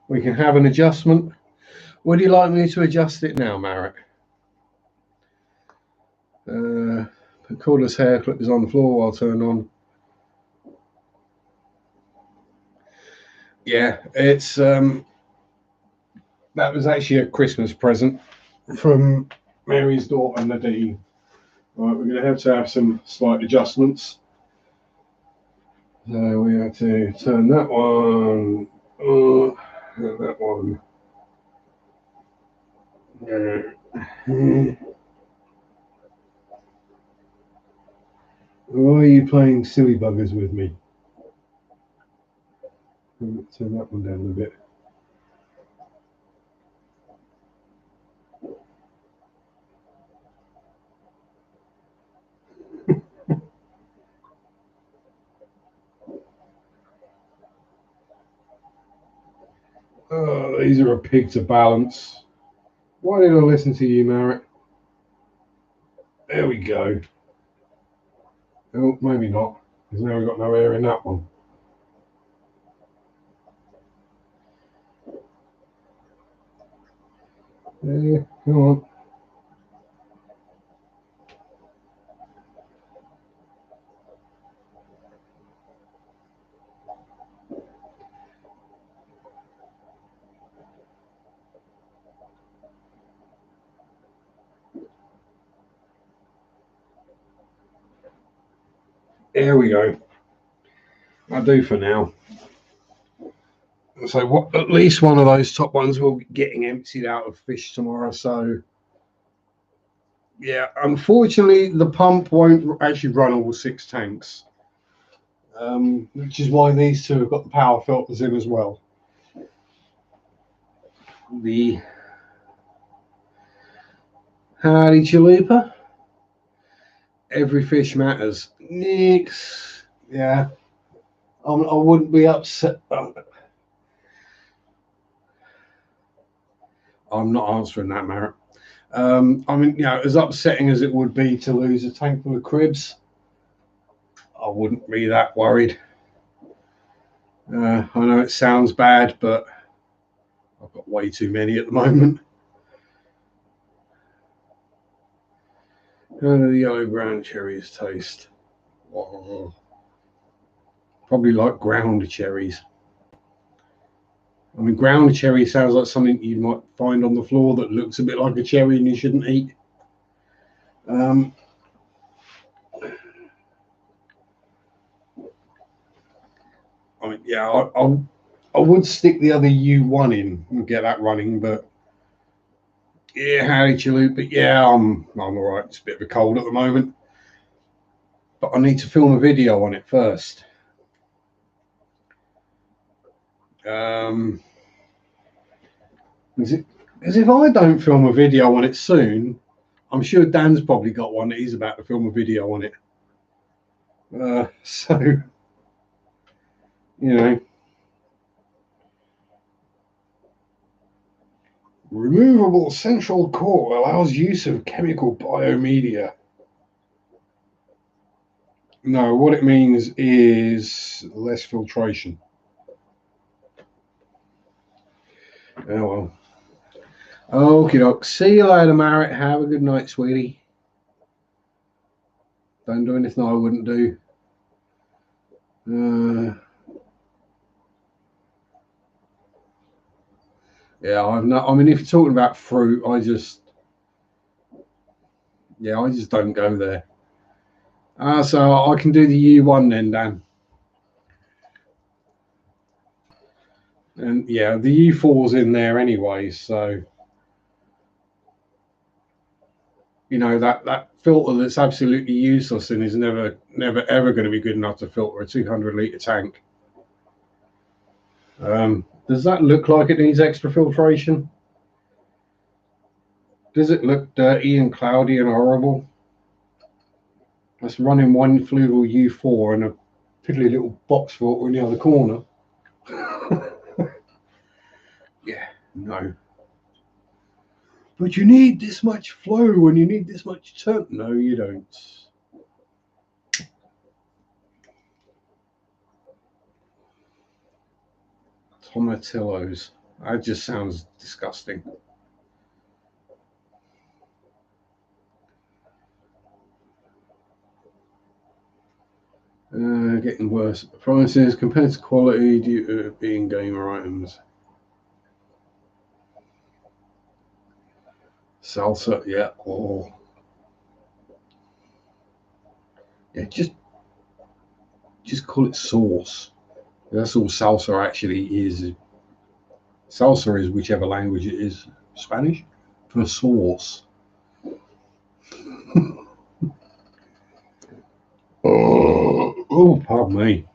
We can have an adjustment. Would you like me to adjust it now, Marek? The cordless hair clip is on the floor while turned on. Yeah, it's that was actually a Christmas present from Mary's daughter Nadine. Right, we're going to have some slight adjustments. So we have to turn that one, that one. Why are you playing silly buggers with me? Turn that one down a bit. Oh, these are a pig to balance. Why did I listen to you, Marek? There we go. Oh, maybe not, because now we've got no air in that one. Come on. There we go. I'll do for now. So what? At least one of those top ones will be getting emptied out of fish tomorrow. So yeah, unfortunately, the pump won't actually run all 6 tanks, which is why these two have got the power filters in as well. The howdy chalupa. Every fish matters. Nix. Yeah, I wouldn't be upset. I'm not answering that, Marek. I mean, you know, as upsetting as it would be to lose a tank full of cribs, I wouldn't be that worried. I know it sounds bad, but I've got way too many at the moment. How do the yellow brown cherries taste? Oh, probably like ground cherries. I mean, ground cherry sounds like something you might find on the floor that looks a bit like a cherry and you shouldn't eat. I mean, yeah, I would stick the other U1 in and get that running, but yeah, howdy chalupa. But yeah, I'm all right. It's a bit of a cold at the moment, but I need to film a video on it first. Because if I don't film a video on it soon, I'm sure Dan's probably got one that he's about to film a video on it. So, you know, removable central core allows use of chemical biomedia. No, what it means is less filtration. Oh well. Okie doke. See you later, Marek. Have a good night, sweetie. Don't do anything I wouldn't do. Yeah, I've not. I mean, if you're talking about fruit, I just don't go there. So I can do the U1 then, Dan. And yeah, the U4's in there anyway, so you know that filter that's absolutely useless and is never ever going to be good enough to filter a 200-litre tank. Does that look like it needs extra filtration? Does it look dirty and cloudy and horrible? That's running one fluval U4 and a piddly little box filter in the other corner. Yeah, no. But you need this much flow and you need this much turn. No, you don't. Tomatillos. That just sounds disgusting. Getting worse. Prices compared to quality due to being gamer items. Salsa, yeah. Oh, yeah. Just call it sauce. That's all salsa actually is. Salsa is whichever language it is. Spanish for sauce. Oh, pardon me.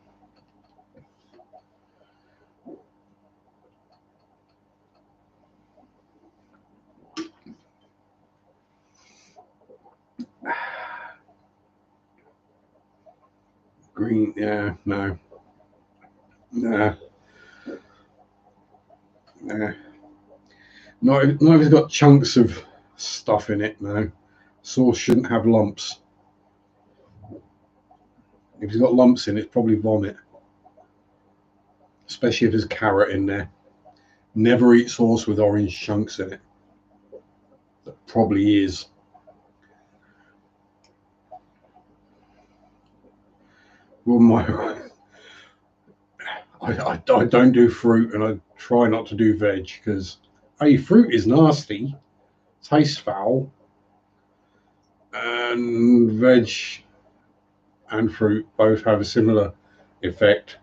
Green, yeah, no. Nah. Nah. Not if it's got chunks of stuff in it, no. Sauce shouldn't have lumps. If it's got lumps in it, it's probably vomit. Especially if there's carrot in there. Never eat sauce with orange chunks in it. That probably is. Well, I don't do fruit and I try not to do veg because fruit is nasty, tastes foul, and veg and fruit both have a similar effect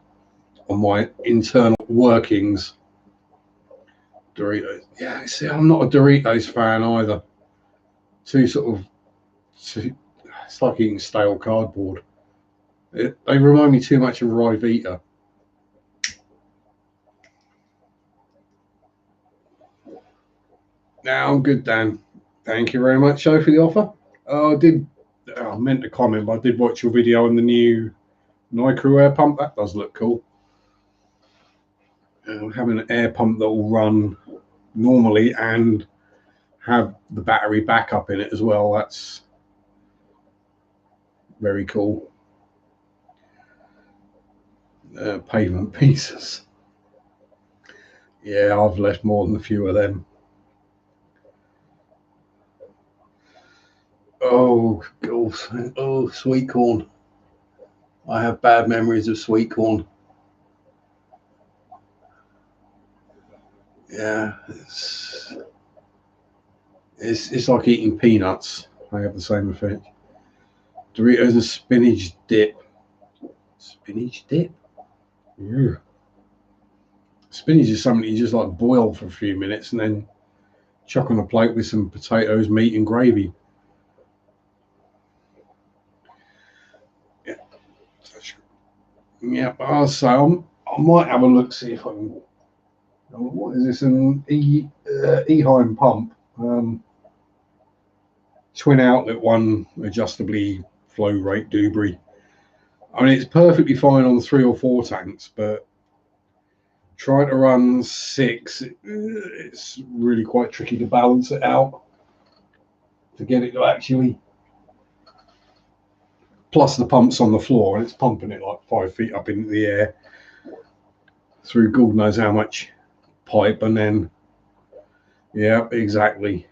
on my internal workings. Doritos, yeah. See, I'm not a Doritos fan either. Too sort of, it's like eating stale cardboard. They remind me too much of Ryvita. Now I'm good, Dan. Thank you very much, Joe, for the offer. I meant to comment, but I did watch your video on the new Nycrew air pump. That does look cool. Having an air pump that will run normally and have the battery backup in it as well. That's very cool. Pavement pieces. Yeah, I've left more than a few of them. Oh, sweet corn. I have bad memories of sweet corn. Yeah, it's like eating peanuts. They have the same effect. Doritos and spinach dip. Spinach dip? Yeah. Spinach is something you just like boil for a few minutes and then chuck on a plate with some potatoes, meat, and gravy. Yeah. Yeah, I'll say I might have a look, see if I can. What is this? An Eheim pump. Twin outlet one, adjustably flow rate Dubry. I mean, it's perfectly fine on 3 or 4 tanks, but trying to run 6, it's really quite tricky to balance it out to get it to actually. Plus the pump's on the floor and it's pumping it like 5 feet up into the air through God knows how much pipe, and then yeah, exactly.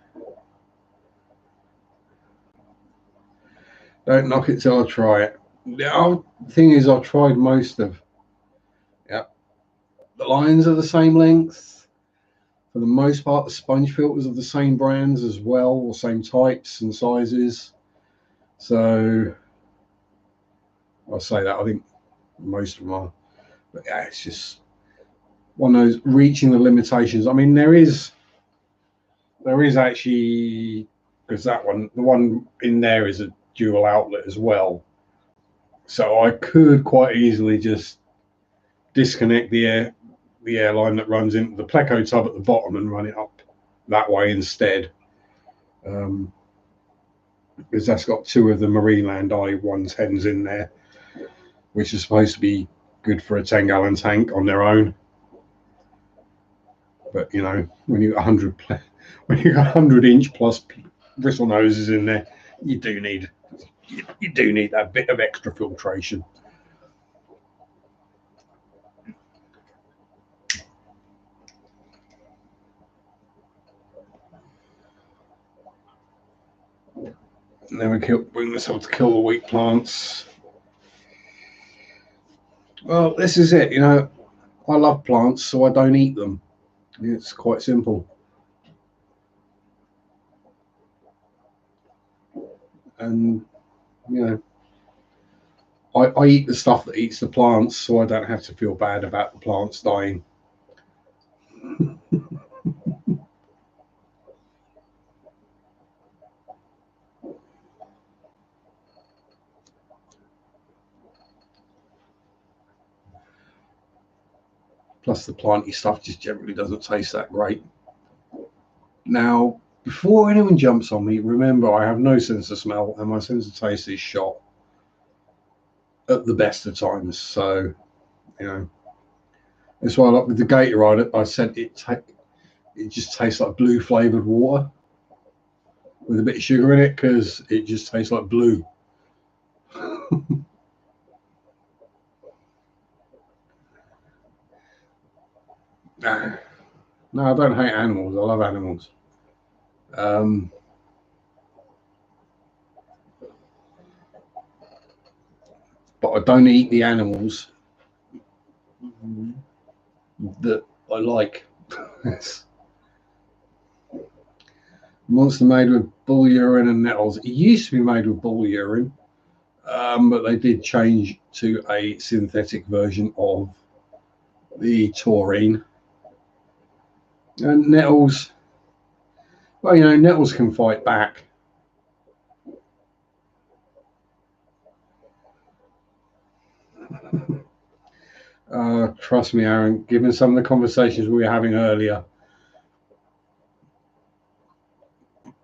Don't knock it till I try it. The thing is, I've tried most of. Yeah, the lines are the same length for the most part. The sponge filters are the same brands as well, or same types and sizes. So I'll say that I think most of them are. But yeah, it's just one of those reaching the limitations. I mean, there is actually, because the one in there is a dual outlet as well. So I could quite easily just disconnect the airline that runs into the Pleco tub at the bottom and run it up that way instead. Because that's got 2 of the Marineland I-110s in there, which is supposed to be good for a 10-gallon tank on their own. But you know, when you got 100-inch plus bristle noses in there, you do need that bit of extra filtration. And then we bring this up to kill the weak plants. Well, this is it. You know, I love plants, so I don't eat them. It's quite simple. And you know, I eat the stuff that eats the plants, so I don't have to feel bad about the plants dying. Plus, the planty stuff just generally doesn't taste that great. Now, before anyone jumps on me, remember I have no sense of smell, and my sense of taste is shot at the best of times. So, you know, that's why, like with the Gatorade, I said it just tastes like blue flavored water with a bit of sugar in it, because it just tastes like blue. No, I don't hate animals. I love animals. But I don't eat the animals that I like. Monster made with bull urine and nettles. It used to be made with bull urine. But they did change to a synthetic version of the taurine. And nettles, well, you know, nettles can fight back. Trust me, Aaron, given some of the conversations we were having earlier,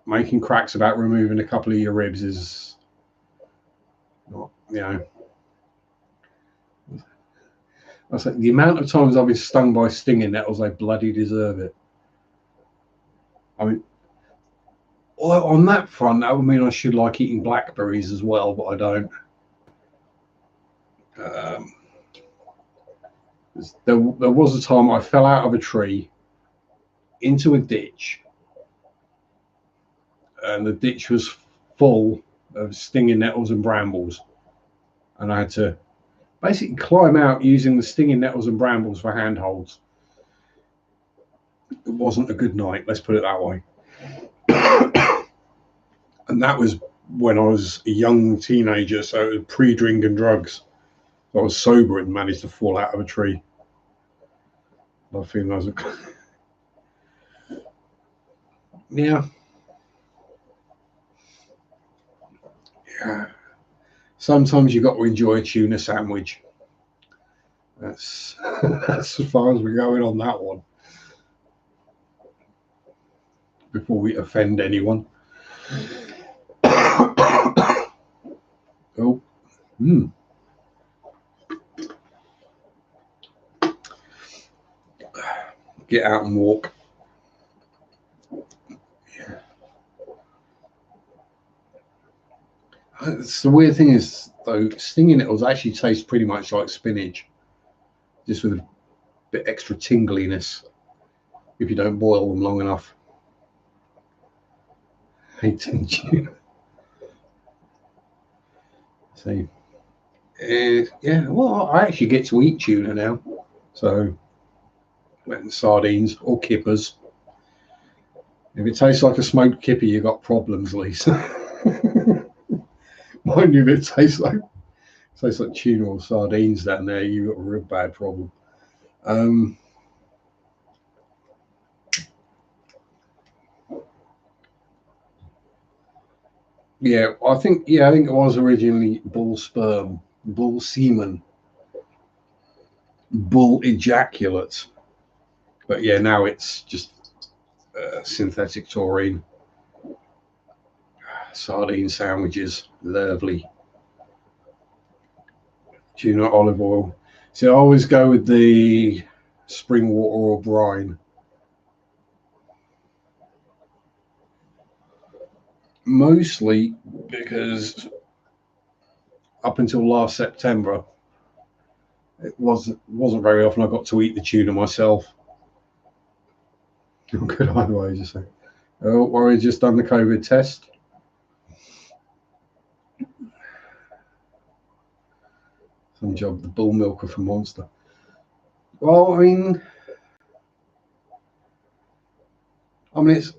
making cracks about removing a couple of your ribs is not, you know. I said the amount of times I've been stung by stinging nettles, I bloody deserve it. I mean, well, on that front, that would mean I should like eating blackberries as well, but I don't. There was a time I fell out of a tree into a ditch, and the ditch was full of stinging nettles and brambles, and I had to basically climb out using the stinging nettles and brambles for handholds. It wasn't a good night, let's put it that way. And that was when I was a young teenager, so it was pre-drink and drugs. I was sober and managed to fall out of a tree. I think I was yeah. Sometimes you got to enjoy a tuna sandwich. That's as far as we're going on that one. Before we offend anyone. Oh. Get out and walk. Yeah. The weird thing is, though, stinging nettles actually taste pretty much like spinach, just with a bit extra tingliness if you don't boil them long enough. Hating tuna. See, yeah. Well, I actually get to eat tuna now, so sardines or kippers. If it tastes like a smoked kipper, you got problems, Lisa. Mind you, if it tastes like tuna or sardines down there, you got a real bad problem. Yeah, I think it was originally bull sperm, bull semen, bull ejaculate, but yeah, now it's just synthetic taurine. Sardine sandwiches, lovely. Tuna olive oil. So I always go with the spring water or brine. Mostly because up until last September, it wasn't very often I got to eat the tuna myself. Good either way, just say. Oh, worry, just done the COVID test. Some job, the bull milker for Monster. Well, I mean,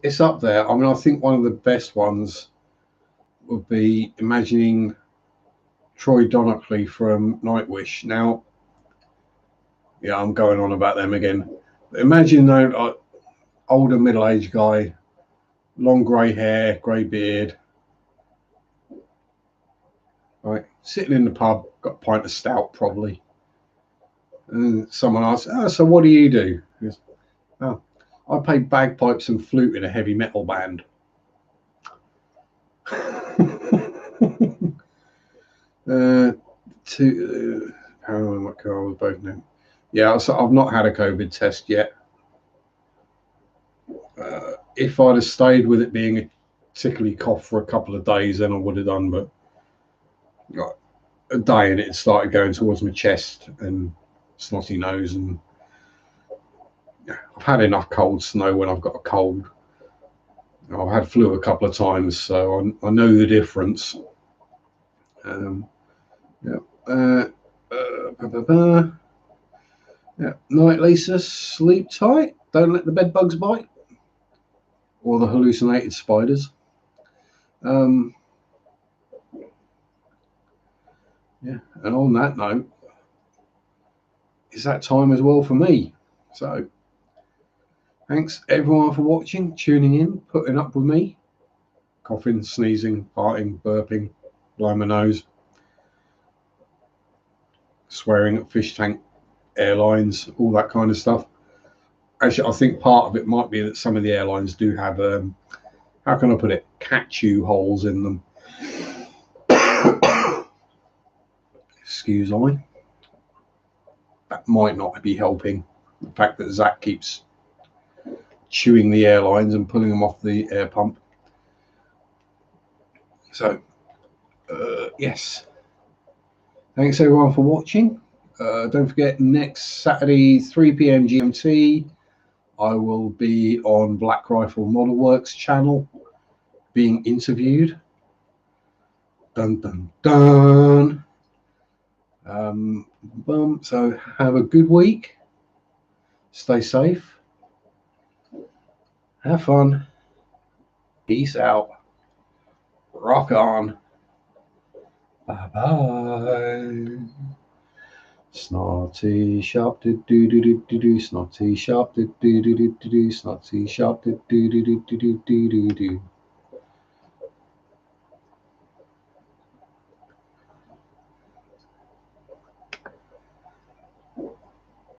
it's up there. I mean, I think one of the best ones would be imagining Troy Donockley from Nightwish. Now, yeah, I'm going on about them again. Imagine though, older middle-aged guy, long grey hair, grey beard, right, sitting in the pub, got a pint of stout probably, and someone asks, "Oh, so what do you do?" He goes, "Oh, I play bagpipes and flute in a heavy metal band." Paranoid, my car was both now. Yeah, so I've not had a COVID test yet. If I'd have stayed with it being a tickly cough for a couple of days, then I would have done. But a day and it started going towards my chest and snotty nose, and I've had enough colds to know when I've got a cold. I've had flu a couple of times, so I know the difference. Yeah. Night, Lisa. Sleep tight. Don't let the bed bugs bite, or the hallucinated spiders. Yeah, and on that note, it's that time as well for me. So thanks everyone for watching, tuning in, putting up with me. Coughing, sneezing, farting, burping, blowing my nose, swearing at fish tank airlines, all that kind of stuff. Actually, I think part of it might be that some of the airlines do have, how can I put it, catch-you holes in them. Excuse me. That might not be helping. The fact that Zach keeps chewing the airlines and pulling them off the air pump. So, yes. Thanks everyone for watching. Don't forget, next Saturday, 3 p.m. GMT, I will be on Black Rifle Model Works channel being interviewed. Dun, dun, dun. So have a good week. Stay safe. Have fun. Peace out. Rock on. Bye-bye. Snotty sharp do do do do do do. Snotty sharp do do do do do do. Snotty sharp do do do do do do do do.